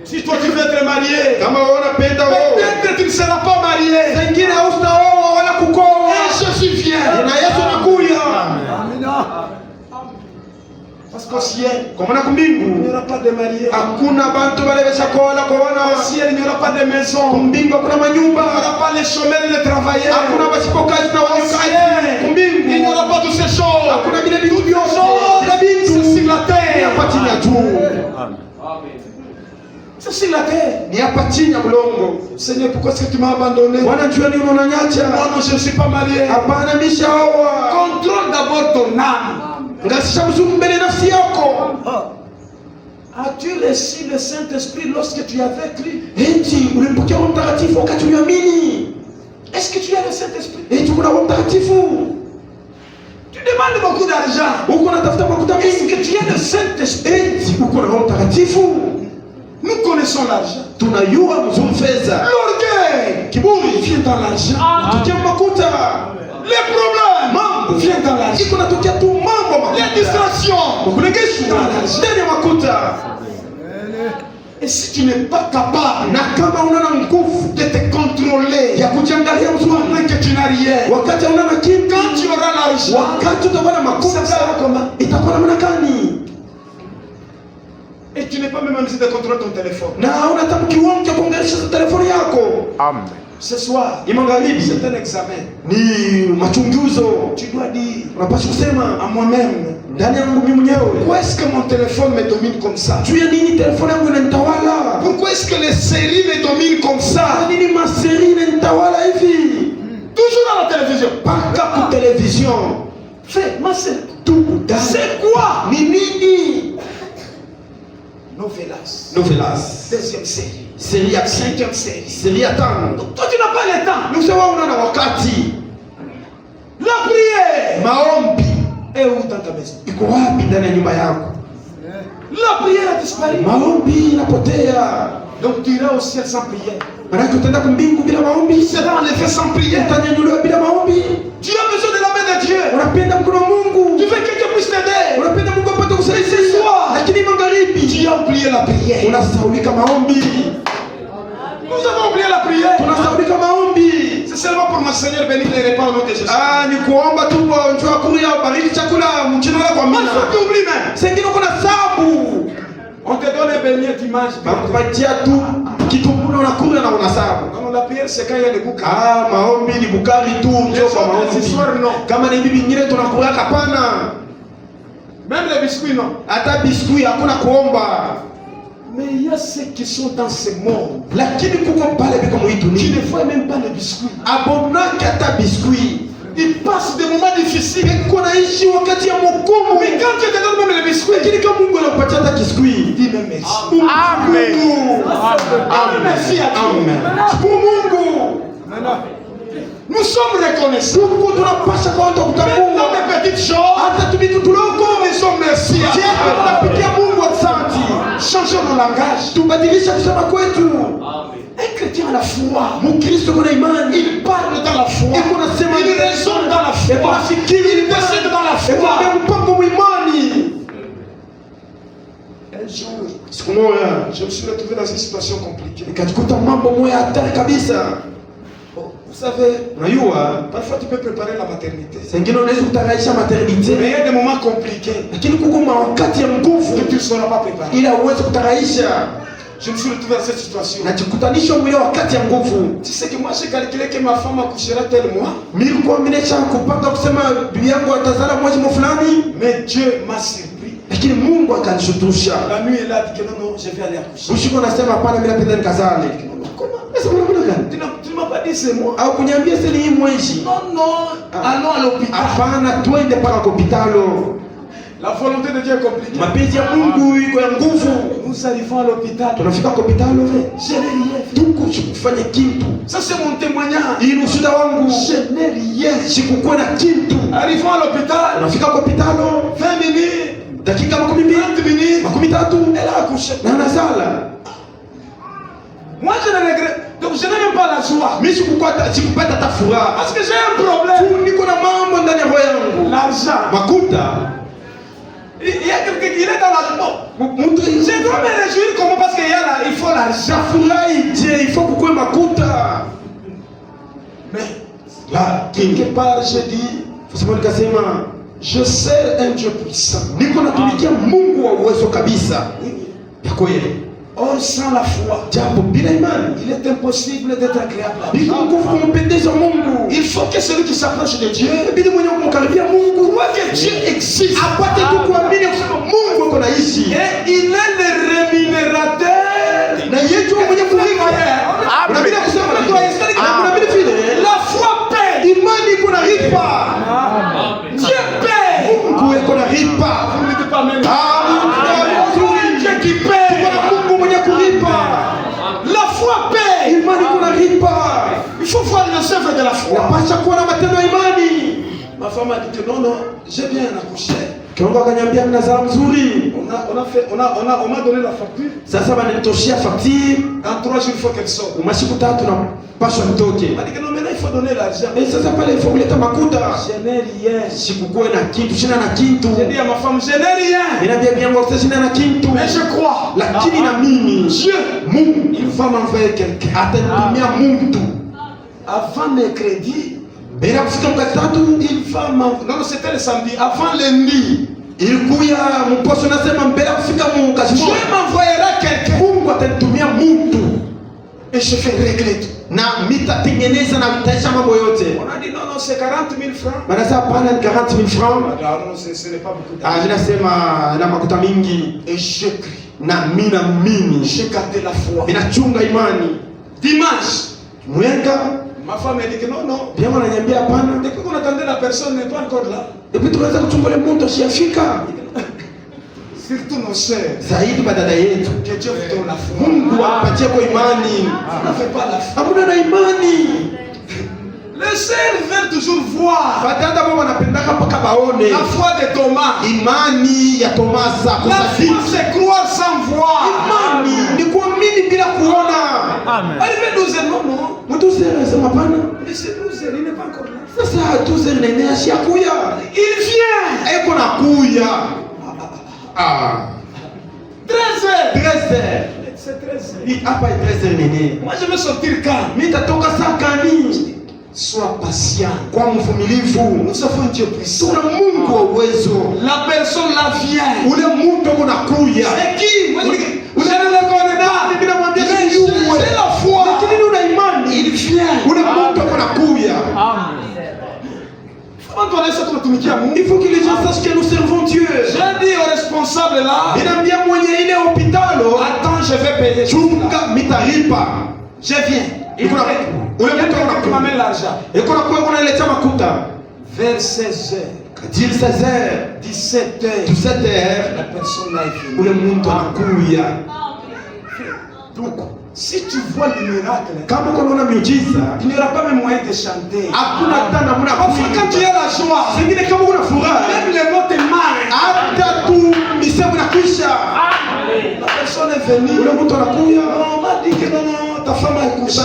Si toi tu veux être marié, Kama wewe unapenda wewe. peut-être tu ne seras pas marié. Zingine haustaoa wala kukoa. Et Jésus vient. Na Yesu anakuja. Parce qu'au ciel, Kwa maana il n'y kumbingu aura pas de mariés. hakuna bantu wale beshakola kwa Au wana. ciel, il n'y aura pas de maison. Kumbingu hakuna Il n'y manyumba. aura pas les chômeurs et les travailleurs. Hakuna basipokazi na Au wanyukazi. ciel, Kumbingu il n'y aura pas toutes ces choses. hakuna vile vitu vyote. Vile C'est vitu sur la ni terre. hapa chini ya juu. C'est sur la terre. Ni hapa chini ya mlongo. Seigneur, pourquoi est-ce que tu m'as abandonné? Moi, Bwana jua nini unanyacha? non, je ne suis pas marié. Hapana mishaoa. Contrôle d'abord ton âme. Ngasisha mzungu mbele nafsi yako. As-tu reçu le Saint-Esprit lorsque tu avais cru? Eti ulimpokea Roho Mtakatifu wakati uliamini. Est-ce que tu as le Saint-Esprit? Eti kuna Roho Mtakatifu. Tu demandes beaucoup d'argent. Uko unatafuta makuta Est-ce mingi. que tu as le Saint-Esprit? Eti uko na Roho Mtakatifu. Nous connaissons l'argent. Tunayua mzungu fedha. L'orgueil Kiburi vient dans l'argent. tukia makuta. Les problèmes Mambo viennent dans l'argent. iko natokea tu mambo Les makuta. distractions. Kulegeshwa ndani ya makuta. Et si tu n'es pas capable Na kama unana nguvu de te contrôler, ya kujiangalia mzungu pendant que tu n'as rien, wakati unana kitu, quand tu auras l'argent, wakati utakuwa na ça makuta sera comment? itakuwa namna gani? Et tu n'es pas même obligé de contrôler ton téléphone. Na unataka kiwango cha kuunganisha telefoni yako. Ce soir, Ni magharibi, c'est un examen. ni machunguzo. Tu dois dire Unapaswa kusema à moi-même, ndani yangu mimi mwenyewe, pourquoi est-ce que mon téléphone me domine comme ça? juu ya nini telefoni yangu inanitawala? Pourquoi est-ce que les séries me dominent comme Kwa ça? nini maseri inanitawala hivi? Toujours à la télévision. Paka ku television. Frère, ma sœur, Tuku dada. c'est quoi? Ni nini? Novelas. Novelas. Deuxième série. Seri ya 5, Cinquième série. seri ya 5. Toi, tu n'as pas le temps. Nusewa unana wakati. La prière Maombi est où dans ta maison? iko wapi ndani ya nyumba yako? La prière a disparu. Maombi inapotea. Donc tu iras au ciel sans prière. Manake utaenda kumbingu bila Tu maombi. seras en effet sans prière. Utanyanyuliwa bila maombi. Tu as besoin de la main de Dieu. Unapenda mkono wa Mungu. Tu veux que Dieu puisse t'aider. Unapenda Mungu apate kusaidia. Soir. Lakini magharibi Tu as oublié la prière. unasahaulika maombi. Nous avons oublié la prière. Tunasahaulika maombi. C'est seulement pour mon Seigneur bénir les repas au nom de Jésus. Ah, ni kuomba tu njoo kuria bariki chakula mchina la kwa Moi, mina. je t'oublie même. Sengine uko na sabu. On te donne un beignet, tu manges. Bakupatia tu kitumbuna unakula na unasabu. Non, la prière, c'est quand il y a des boucs. Ah, maombi ni bukari tu njoo kwa Les histoires, maombi. non. Kama ni bibi nyingine tunakula hapana. Même les biscuits, non. Hata biskuit hakuna kuomba. Mais il y a ceux qui sont dans ce monde. Lakini kuko pale biko Tu muituni. ne vois même pas les biscuits. Abonaki hata biskuit. Ils passent des moments difficiles. Biko naishi wakati ya mgumu. Mais quand Dieu te donne même les biscuits, Lakini kama Mungu anakupatia hata kiskuit. dis même merci. Amen. Amen. Merci à Dieu. Amen. Shukuru Mungu. Nous sommes reconnaissants. Mungu tunapasha kwa watu Même kutambua. dans les petites choses, Hata tubitu tuloko. nous disons merci à Je Dieu. tunapitia Mungu asante. Changeons nos langages. Tubadilishe kusema kwetu. Un chrétien a la foi. Mkristo kuna imani. Il parle dans la foi. Eko nasema Il raisonne dans la Eko foi. nafikiri Il décide dans la Eko foi. na mpango mwimani. Un jour, Siku moja je me suis retrouvé dans une situation compliquée. nikajikuta mambo moja hatari kabisa. Vous Vous savez, parfois tu peux préparer la maternité. Mais il y a des moments compliqués que tu ne sauras pas préparer. Je me suis retrouvé dans cette situation. Tu sais que moi j'ai calculé que ma femme accouchera tel mois. Mais Dieu m'a surpris. La nuit elle a dit que non, je vais aller accoucher. Tu ne m'as pas dit c'est moi. Non, allons à l'hôpital. La volonté de Dieu est compliquée. Nous arrivons à l'hôpital. Je n'ai rien fait. Ça c'est mon témoignage. Je n'ai rien. Arrivons à l'hôpital. 20 minutes. 30 minutes. Elle a accouché. Moi je ne regrette. Donc je n'ai même pas la joie. Parce que j'ai un problème. L'argent. Il y a quelqu'un qui est dans la mort. Je dois me réjouir comment parce qu'il faut l'argent. Il faut beaucoup makuta. Mais là, quelque part, je dis, je sers un Dieu puissant. Or, sans la foi, il est impossible d'être agréable à Dieu. Il faut que celui qui s'approche de Dieu croit que Dieu existe. Et il est le rémunérateur. La foi paie. Dieu paie. Vous ne dites pas même. Dieu qui paie. La foi paie. Il faut voir le œuvre de la foi. Ma femme a dit que non, j'ai bien accouché. On m'a donné la facture. Dans 3 jours, il faut qu'elle sorte. Elle m'a dit que non, maintenant il faut donner l'argent. Je n'ai rien. J'ai dit à ma femme, je n'ai rien. Mais je crois. Dieu, il va m'envoyer quelqu'un. Avant mercredi, il va m'envoyer. Non, c'était le samedi. Avant lundi, Dieu m'envoyera quelqu'un. Et je fais régler tout. On a dit non, c'est 40 000 francs. 40 000 francs. Non, ce n'est pas beaucoup d'argent. Et je prie. J'ai gardé la foi. Dimanche, ma femme a dit que non. Depuis qu'on attendait la personne n'est pas encore là. Surtout nos sœurs. Que Dieu vous donne la foi. On ne fait pas la foi. Les sœurs veulent toujours voir la foi de Thomas. La foi c'est croire sans voir. Arrivé 12 heures, non. Mais c'est 12 heures, il n'est pas encore là. Il vient. 13 heures. C'est 13 heures. Moi je veux sortir quand? Sois patient. Nous avons un Dieu puissant. La personne là vient. C'est qui? Je ne le connais pas. C'est la foi. Il vient. Il faut que les gens sachent que nous servons Dieu. J'ai dit aux responsables là, attends, je vais payer. Je viens. Il m'amène l'argent. Vers 16 heures. 17 heures. La personne là est venue. Donc, si tu vois le miracle, il n'y aura pas même moyen de chanter. Parfois quand tu as la joie, même les mots te manquent. La personne est venue. On m'a dit que non, ta femme a accouché.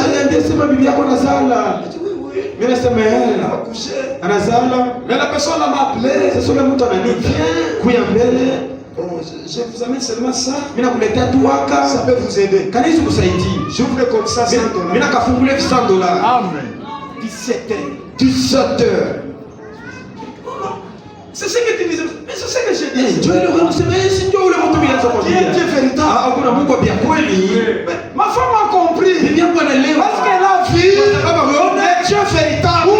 Oui. Elle a accouché. Mais la personne m'a appelé. Bon, je vous amène seulement ça. Ça peut vous aider. J'ouvre comme ça $100. Amen. 17 17 heures. 17 heures. C'est ce que tu disais. Mais c'est ce que j'ai dit. Dieu est véritable. Ma femme a compris. Parce qu'elle a vu le Dieu véritable.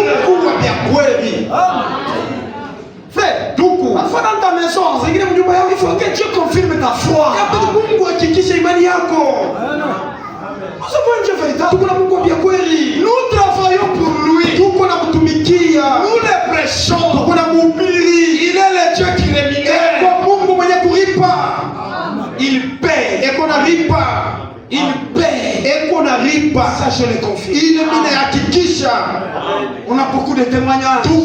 Frère, parfois dans ta maison, il faut que Dieu confirme ta foi. Nous avons un Dieu véritable. Nous travaillons pour lui. Nous le prêchons. Il est le Dieu qui rémunère. Il paie. Il paie. Ça je le confirme. On a beaucoup de témoignages. Nous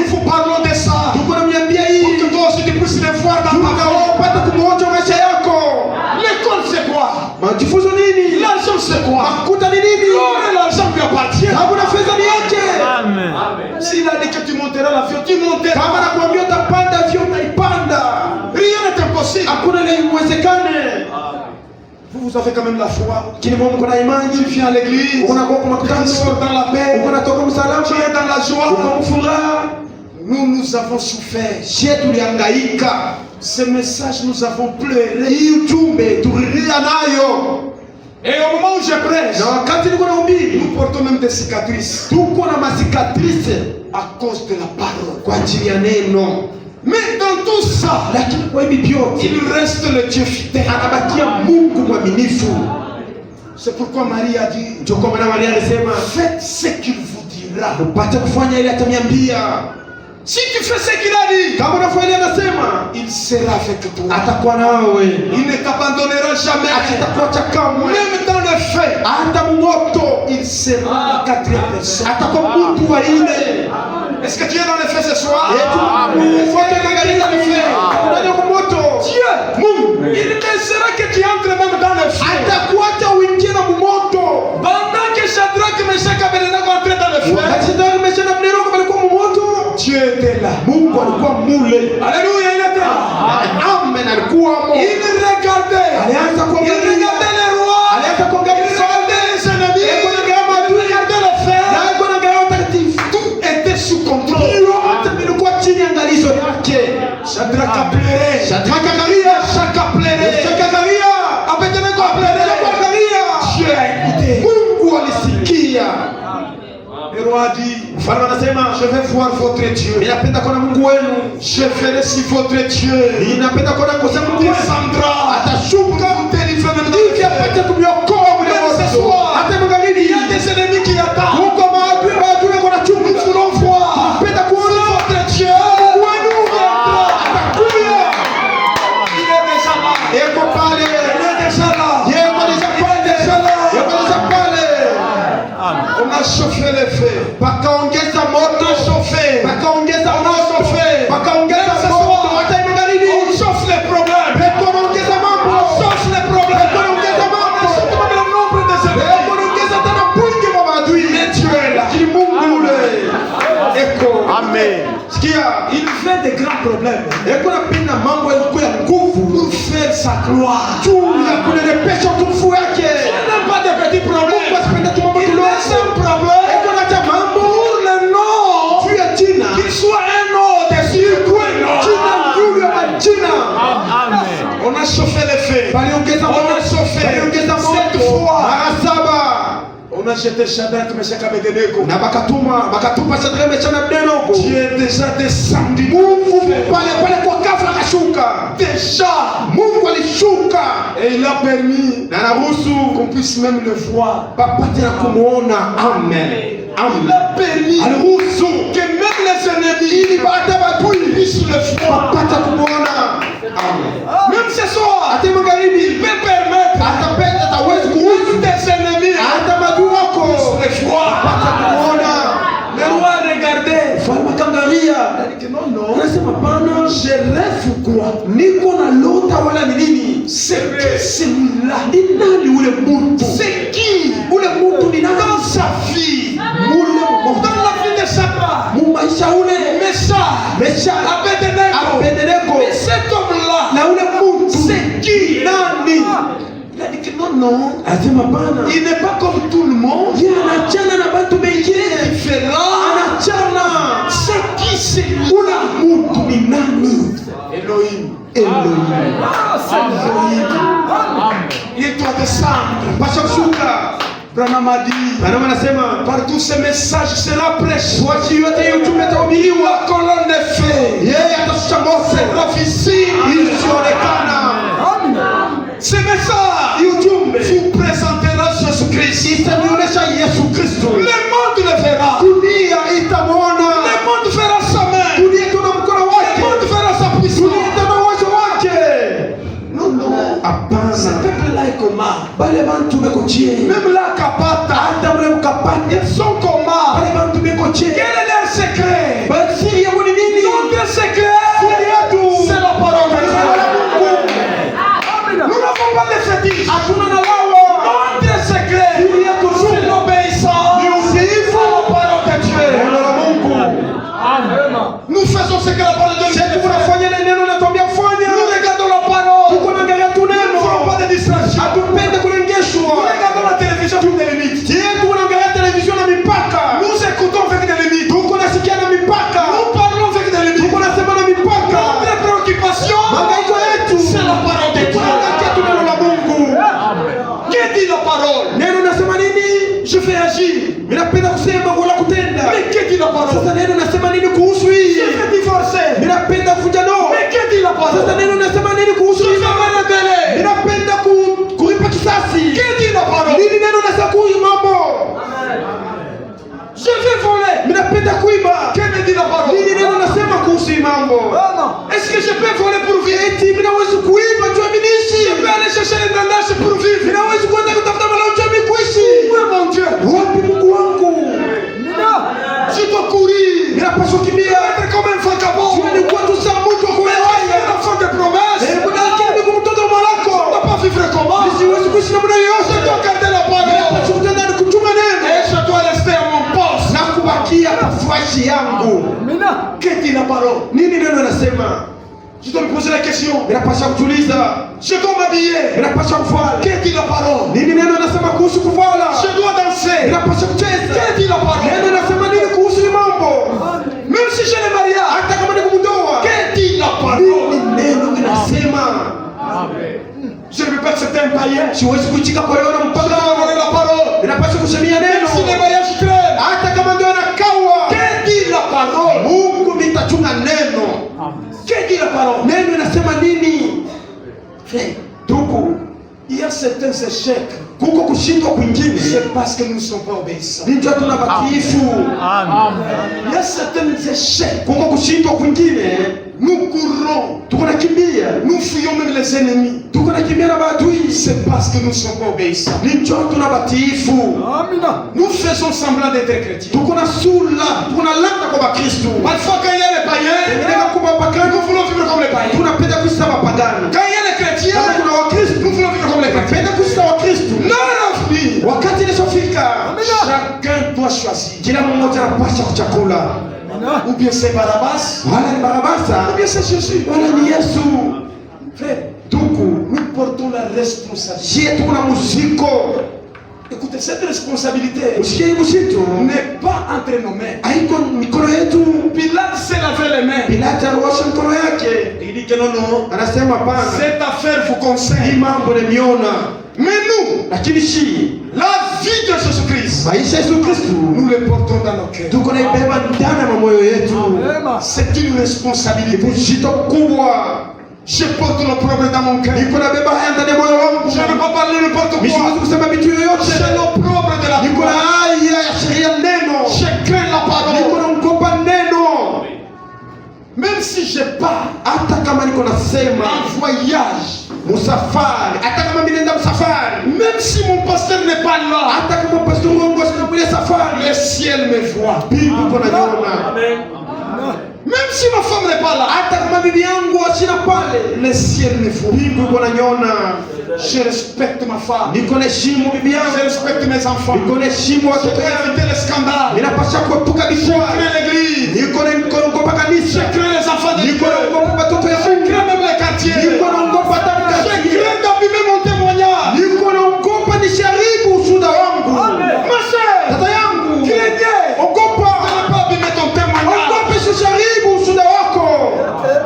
vous parlons de ça. Pour que toi aussi tu puisses le voir dans ta vie. L'école c'est quoi? L'argent c'est quoi? L'argent lui appartient. Amen. S'il a dit que tu monteras l'avion, tu monteras. Rien n'est impossible. Vous avez quand même la foi. Tu viens à l'église. Tu sors dans la paix. Tu es dans la joie. Nous avons souffert. Ce message, nous avons pleuré. Et au moment où je prêche, nous portons même des cicatrices à cause de la parole. Mais dans tout ça, il reste le Dieu fidèle. C'est pourquoi Marie a dit, faites ce qu'il vous dira. Si tu fais ce qu'il a dit, il sera avec toi. Il ne t'abandonnera jamais. Même dans le feu, il sera la quatrième personne. Est-ce que tu es dans le feu ce soir? Dieu, il laissera que tu entres même dans le feu. Pendant que Shadrach, Meshach et Abednego entraient dans le feu, Dieu était là. Alléluia, il était là. Il regardait. Il regardait les rois. Il regardait les ennemis. Il regardait le fer. Tout était sous contrôle. Shadrach a pleuré. Meshach a pleuré. Abednego a pleuré. Dieu a écouté. Le roi a dit, je vais voir votre Dieu. Je ferai si votre Dieu descendra. Même ce soir, il y a des ennemis qui attendent. Nous voulons voir si votre Dieu viendra. Il est déjà là. Il est déjà là. On a chauffé les feux. On a chauffé. On chauffe les problèmes. On chauffe les problèmes. On chauffe le nombre de ennemis. Mais Dieu est là. Amen. Il fait des grands problèmes pour faire sa gloire. Il n'aime pas de petits problèmes. Il laisse un problème pour le nom qu'il soit un nom au-dessus de On a chauffé les feux. On a chauffé cette fois. On a jeté Shadrach, Meshach et Abednego. Dieu est déjà descendu. Déjà. Et il a permis qu'on puisse même le voir. Amen. Il a permis que même les ennemis puissent le voir. Même ce soir, il peut permettre des ennemis puissent le voir. Le roi regardait. Il a dit que non, je rêve ou quoi? C'est qui celui-là? C'est qui? Dans sa vie, dans la vie de Shadrach, Meshach, Abednego, mais cet homme-là, c'est qui? Il a dit que non, il n'est pas comme tout le monde. Il Elohim. Il doit descendre. Pasha kushuka. Branham a dit, Branham anasema par tous ces messages sera prêché. wachi yote hiyo ujumbe utahubiriwa. La colonne de feu, Yeye atashusha moto. la visite, Isionekana. ce message Hii ujumbe vous présentera Jésus-Christ. itanionyesha Yesu Kristo. Le monde le verra. Dunia itamwona. Le monde verra sa main. Dunia itaona mkono Le wake. monde verra sa Dunia puissance. itaona uwezo wake. Non, non. Ce Hapana. peuple-là est comment? Bale bantu beko chini. Même là, Kapata, Hata mle mkapata. ils sont comment? Bale bantu beko chini. Quel est leur secret? Siri yangu ni nini? Notre secret, c'est la parole de Dieu. Nous n'avons pas les fétiches. Hatuna na wao. Notre secret, c'est l'obéissance à la parole de Dieu. Neno la Mungu. Nous faisons ce que la parole de Dieu Sisi fait. tunafanya ile neno natuambia fanya. Nous regardons la parole. Tuko na angalia tu Nous ne neno. voulons pas de distraction. Hatupende Nous kulengeshwa. regardons la télévision avec des limites. Je, tuko na angalia television na mipaka. Nous écoutons avec des limites. Tuko nasikia na mipaka. Nous parlons avec des limites. Tuko nasema na mipaka. Notre préoccupation, Mangaiko yetu. c'est la parole de Tuko Dieu. naangalia tu neno la Mungu. Qui dit la parole? Neno nasema nini? Je vais agir. Ninapenda kusema wala kutenda. Mais qui dit la parole? Sasa neno nasema nini kuhusu hii? Je vais divorcer. Ninapenda kuvuja ndoa. Mais qui dit la Sasa parole? neno nasema nini kuhusu Je hii? vais me rebeller. Ninapenda kulipa kisasi. Qui dit la parole? Nini neno nasema kuhusu mambo? Je vais voler. Ninapenda kuiba. Qui me dit la parole? Nini neno nasema kuhusu hii mambo? Est-ce que je peux voler pour vivre? Eti ninaweza kuiba tuaminishi. Je peux aller chercher les tendances pour vivre. Ninaweza kwenda kutafuta malao chami kuishi. Oui, mon Dieu. Wapi Mungu wangu? Je dois courir. Ninapaswa kimbia. Être comme un vagabond. Nilikuwa tu saa mtu wa Mais kuelewa. un enfant de promesse. Kuna kile kumtoto Je malako. ne dois pas vivre comment? Siwezi kuishi namna Je yoyote. dois garder la parole. Ninapaswa kutenda na kuchunga neno. Et je dois rester à mon poste. Na kubakia nafasi yangu. Que dit la parole? Nini neno nasema? Je dois me poser la question. Ninapaswa kutuliza. Je dois m'habiller. Ninapaswa kuvala. Que dit la parole? Nini neno nasema kuhusu kuvala? Je dois danser. Ninapaswa kucheza. Que dit la parole? Neno nasema nini kuhusu hii mambo? Même si j'ai le mariage. Hata kama ni kumndoa. Que dit la parole? Nini neno linasema? Je ne peux pas accepter un païen. Siwezi kuitika kwa leo na Je dois mpaka. voler la parole. Ninapaswa kusemia Même neno. si le mariage traîne. Hata kama ndio nakawa. Que dit la parole? Mungu nitachunga neno. Que dit la parole? Neno inasema nini? Ndugu, Il y a certains échecs. kuko kushindwa kwingine C'est parce que nous ne sommes pas obéissants. ni njoo tuna batiifu. Il y a certains échecs. Kuko kushindwa kwingine Nous courons. tuko nakimbia, Nous fuyons même les ennemis. tuko nakimbia na maadui. C'est parce que nous ne sommes pas obéissants. Ni njoo tuna batiifu. Nous faisons semblant d'être chrétiens. Tuko na sura, tuko na landa kwa Bakristo. Parfois, quand il y a les païens, Ndio kwa mapagano nous voulons vivre comme les païens. tunapenda kuishi kama mapagano. Quand il y a les chrétiens, Kama kuna Wakristo nous voulons vivre comme les chrétiens. tunapenda kuishi kama Wakristo. L'heure a fini. Wakati inashofika, Chacun doit choisir. kila mmoja anapaswa kuchakula. Ou bien c'est Barabbas, Wala ni Barabasa, ou bien c'est Jésus. wala ni Yesu. Frère, Ndugu, nous portons la responsabilité. shie tuko na muziko. Écoutez, cette responsabilité Usikie hii muzito. n'est pas entre nos mains. Haiko mikono yetu. Pilate s'est lavé les mains. Pilate aliosha mikono yake. Il dit que non, non. Anasema hapana. Cette affaire vous Hii concerne. mambo nimeona. Mais nous, Lakini shi la vie de Jésus-Christ, maisha ya Yesu Kristo nous le portons dans nos cœurs. tuko naibeba ndani ya moyo yetu. C'est une responsabilité. Uzito mkubwa. Je porte le problème dans mon cœur. Niko nabeba haya ndani ya moyo wangu. Je ne peux pas parler n'importe Mimi siwezi quoi. kusema vitu yoyote. C'est le problème de la Niko na foi. haya ya sheria neno. Je crains la Niko parole. naogopa neno. Même si je pars Hata kama niko nasema en voyage, musafari, hata kama mimi naenda msafari, même si mon pasteur n'est pas là, hata kama pastor wangu asinakuja safari, le ciel me voit. mbingu iko naniona. Même si ma femme n'est pas là, Hata kama bibi yangu asina pale, le ciel me voit. mbingu iko naniona. Je respecte ma femme. Niko naheshimu bibi Je yangu, respecte mes enfants. niko naheshimu Je watoto dois yangu. éviter les scandales. Ninapasha kuepuka Je bishwa. crains l'église. Niko naogopa Je kanisa. crains les enfants de Niko Dieu. naogopa watoto ya Je Mungu. crains même les quartiers. Niko naogopa hata Je mkasi. crains d'abîmer mon témoignage. Niko naogopa nisharibu ushuhuda wangu. Ma soeur, Tata yangu, craignez. ogopa. Ne pas abîmer ton témoignage. Ogopa usisharibu ushuhuda wako.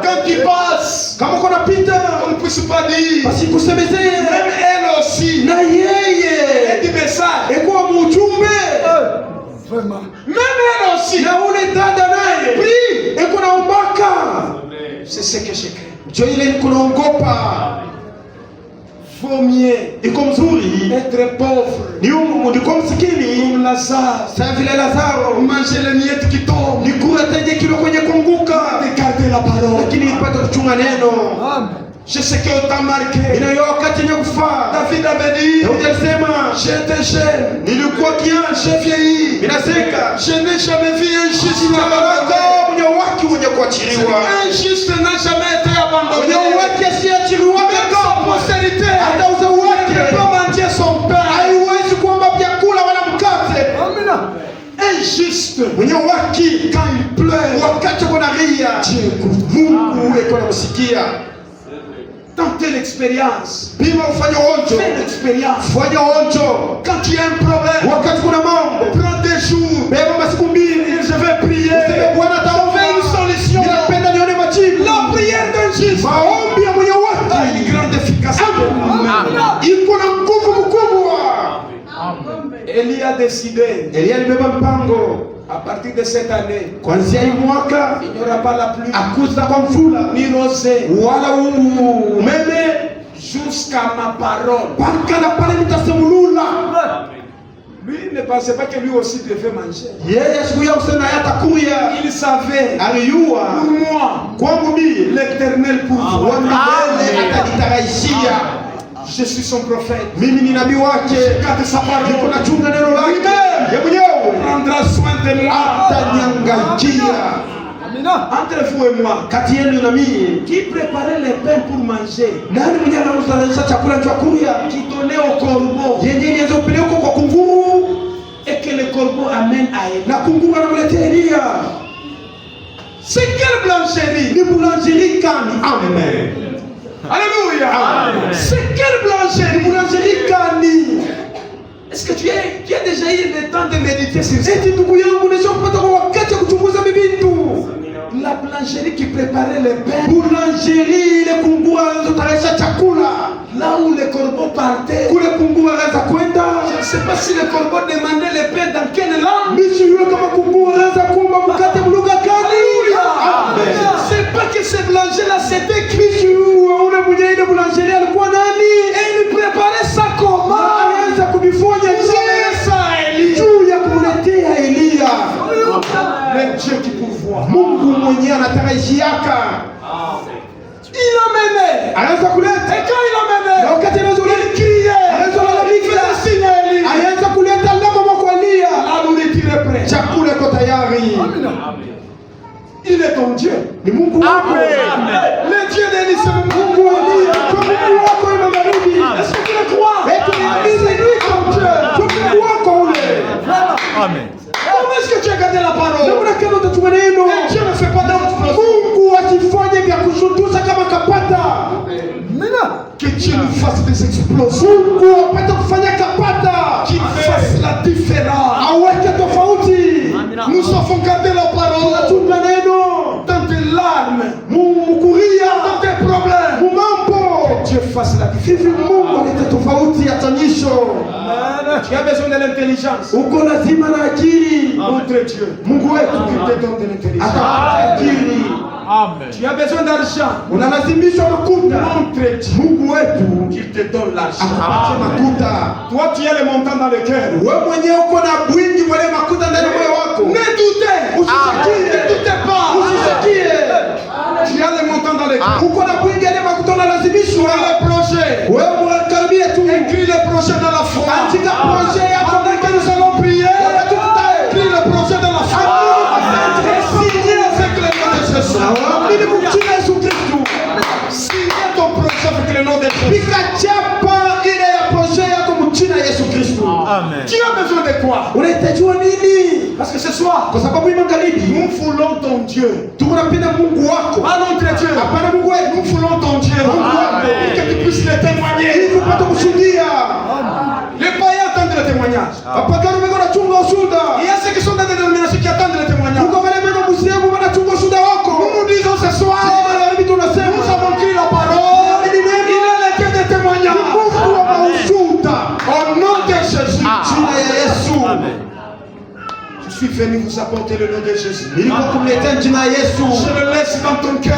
Quand tu passes, Kama uko napita Même elle aussi. Na ule dada naye. Prie. Et kuna ombaka. C'est ce que je crains. Jo ile kunaogopa. Vaut mieux iko mzuri être pauvre ni ndiko msikini comme Lazare. Sa vile Lazaro manger les miettes qui tombent. Ni kula tenye kilo kwenye kunguka. De garder la parole. Lakini ipate kuchunga neno. Amen. Je sais que t'a marqué. Inayo wakati yenye kufaa. David avait dit. Daudi alisema, j'étais jeune. Nilikuwa kijana, j'ai vieilli. Ninaseka. Je n'ai jamais vu un juste abandonné. Mwenye waki mwenye kuachiliwa. Un juste n'a jamais été abandonné. Mwenye waki asiachiliwa kwa postérité. Hata uzao wake. Ne peut mendier son pain. Haiwezi kuomba vyakula wala mkate. Amina. Injuste. Mwenye waki quand il pleure. Wakati kuna ria. Mungu yuko anamsikia. Tentez l'expérience. Bima ufanye onjo. Fais l'expérience. Fanya onjo. Quand tu as un problème. Wakati kuna mambo. Prends des jours. Beba masiku mbili. Je vais prier. Useme Bwana taomba une solution. Ninapenda nione majibu. La prière d'un juste. Maombi ya mwenye waki. Une grande efficacité. Iko na nguvu mkubwa. Elia a décidé. Elia alibeba mpango. À partir de cette année, kuanzia hii mwaka il n'y aura pas la pluie, akuza kwa mvula ni rosée wala umeme jusqu'à ma parole. Paka na pale nitasemulula. Lui ne pensait pas que lui aussi devait manger. Yeye siku ya usena yatakuya. Il savait. Aliyua. Moi, kwangu mimi l'Éternel pour moi. Atanitaraishia. Je suis son prophète. Mimi ni nabii wake. Kati sa parole. Niko nachunga neno lake. Yeye mwenyewe prendra soin de moi. Ataniangaikia. Amina. Entre vous et moi, kati yenu na mimi, qui préparait les pains pour manger? Nani mwenye anauza chakula cha kulia? Qui donnait au corbeau? Yeye nianzo peleka kwa kunguru. Et que le corbeau amène à Elia. Na kunguru anamletea Elia. C'est quelle blancherie? Ni boulangerie kani? Amen. Alléluia. C'est quelle blancherie? Boulangerie kani? Est-ce que tu as déjà eu le temps de méditer sur ça? La boulangerie qui préparait les pains. Boulangerie le kungura anatayarisha chakula. Là où les corbeaux partaient. Kule kungura anaweza kwenda. Je ne sais pas si les corbeaux demandaient les pains dans quelle langue. Mimi kama kungura anaweza kuomba mkate mlugha gani? Amen. C'est pas que ce boulanger là c'était Christ. Ule mwenye ile boulangerie alikuwa nani? Et il préparait ça comment? Anaweza kubifonya ça Elia. Juu ya kumletea Elia. Le Dieu qui pourvoit. Mungu mwenye anatarajiaka. Il a mené. Anaweza kuleta. Et quand il a mené, wakati anazolia crier. Anaweza lalamika. Anaweza kuleta lama kwa Elia. La nourriture est prête. Chakula iko tayari. Amina. Il est ton Dieu. Ni Mungu wako. Le Dieu d'Elie c'est Mungu wa Elia. Mungu wako ina marudi. Est-ce que tu le crois? Et tu es lui ton Dieu. Mungu wako ule. Amen. Comment est-ce que tu as gardé la parole? Et Dieu ne fait pas d'autre. Mungu asifanye vya kushutusha kama kapata. Que Dieu nous fasse des explosions. Mungu apate kufanya kapata. Qu'il fasse la différence. Aweke tofauti. Nous avons gardé la parole. Tunachunga neno. Dans tes larmes. Mukuria. Dans tes problèmes. Mumambo. Que Dieu fasse la différence. Mungu alete tofauti ya tanisho. Tu as besoin de l'intelligence. Uko lazima na akili. Montre Dieu. Mungu wetu te donne de l'intelligence. Akili. Amen. Tu as besoin d'argent. Unalazimishwa makuta. Montre Dieu. Mungu wetu qu'il te donne l'argent. Akupatie makuta. Toi tu as le montant dans le cœur. Wewe mwenyewe uko na bwingi wale makuta ndani ya moyo wako. Ne doutez. Usisikie. Ne doutez pas. Usisikie. Tu as le montant dans le cœur. Uko na bwingi ile makuta unalazimishwa. Le projet. Wewe mwakaribia tu. Écris le projet dans la foi. Andika projet yako dans lequel nous allons prier. Écris le projet dans la foi. Signé avec le nom de Jésus. Signé ton projet avec le nom de Jésus. Amen. Tu as besoin de quoi? Parce que ce soir, nous voulons ton Dieu. Pas notre Dieu. Nous voulons ton Dieu. Que tu puisses le témoigner. Les païens attendent le témoignage. Il y a ceux qui sont dans des dénominations qui attendent le témoignage. Nous disons ce soir, nous avons pris la parole. Il est le Dieu des témoignages. Au nom de Jésus. Amen. suis venu vous apporter le nom de Jésus. Je le laisse dans ton cœur.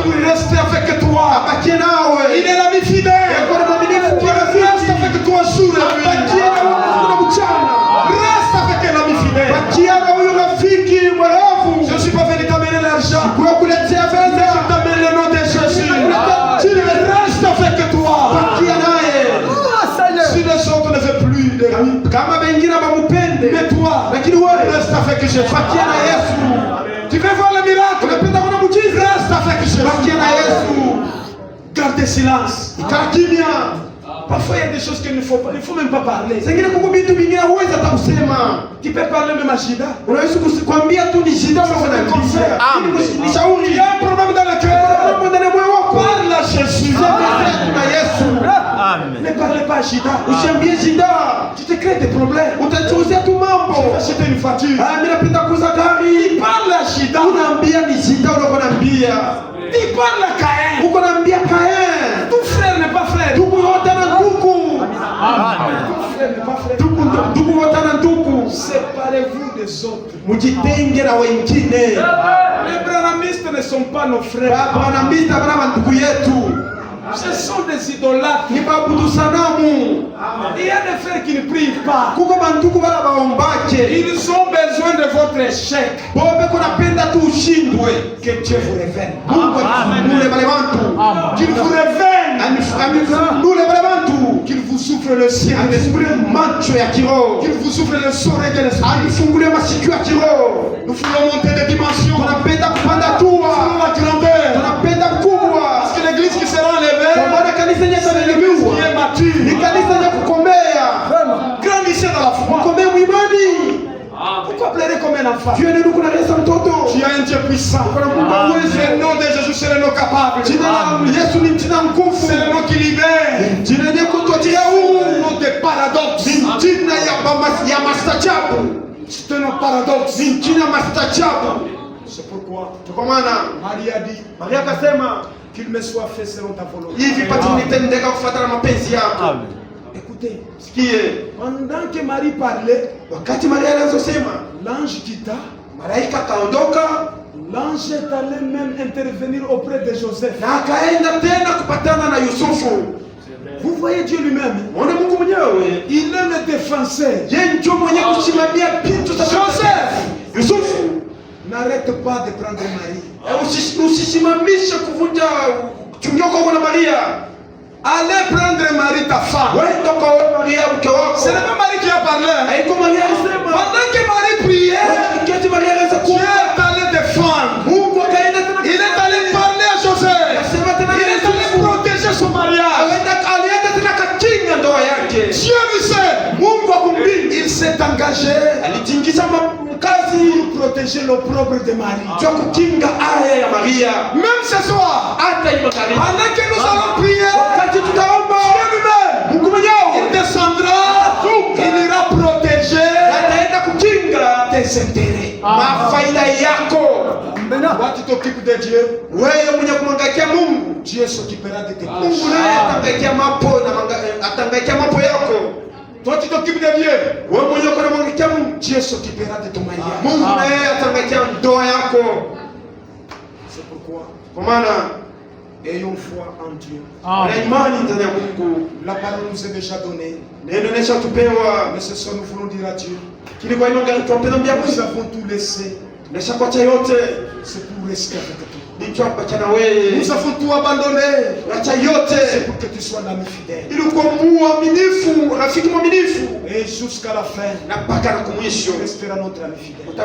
Qu'il reste avec toi. Il est l'ami fidèle. Qu'il reste avec toi jour et nuit. Reste avec l'ami fidèle. Je ne suis pas venu t'amener l'argent. Je t'amène le nom de Jésus. Il reste avec toi. Si les autres ne veulent plus de lui, Mais toi, reste avec Jésus. tu veux voir le miracle? Reste avec Jésus. Gardez silence. Parfois il y a des choses qu'il ne faut pas, il ne faut même pas parler. Tu peux parler même à Jida. Il y a un problème dans le cœur. Parle à Jésus. Ne parle pas à Jida. Tu te crées des problèmes. Acheter une voiture. Parle à Jida. Il parle à Caïn. Tout frère n'est pas frère. Séparez-vous des autres. Les branhamistes ne sont pas nos frères. Ce sont des idolâtres. Il y a des frères qui ne prient pas. Ils ont besoin de votre échec. Que Dieu vous révèle. Qu'il vous révèle. Qu'il vous souffle le ciel. Qu'il vous ouvre le soleil de l'esprit. Nous voulons monter de dimension. Nous voulons la grandeur. Parce que l'église qui sera enlevée, c'est l'église qui est mature. Grandissez dans la foi. Pourquoi pleurer comme un enfant? Tu as un Dieu puissant. Le nom de Jésus, c'est le nom capable. C'est le nom qui libère. C'est le nom des paradoxes. C'est un nom paradoxe. C'est pourquoi Marie a dit qu'il me soit fait selon ta volonté. Écoutez, pendant que Marie parlait, l'ange quitta. L'ange est allé même intervenir auprès de Joseph. Vous voyez Dieu lui-même. Il est le défenseur. Joseph, n'arrête pas de prendre Marie. Allez prendre Marie, ta femme. C'est la même Marie qui a parlé. Pendant que Marie priait, Dieu est allé défendre. Il est allé parler à Joseph. Il est allé protéger son mariage. Dieu lui sait. Il s'est engagé pour protéger l'opprobre de Marie. Même ce soir, pendant que nous allons prier, Dieu lui-même, il descendra, il ira protéger tes intérêts. Toi, tu t'occupes de Dieu. Dieu s'occupera de tes proches. Toi, tu t'occupes de Dieu. Dieu s'occupera de ton mariage. C'est pourquoi ayons foi en Dieu. La parole nous est déjà donnée. Mais ce soir, nous voulons dire à Dieu. Nous avons tout laissé. C'est pour rester avec toi. Nous avons tout abandonné. C'est pour que tu sois l'ami fidèle. Et jusqu'à la fin, tu resteras notre ami fidèle.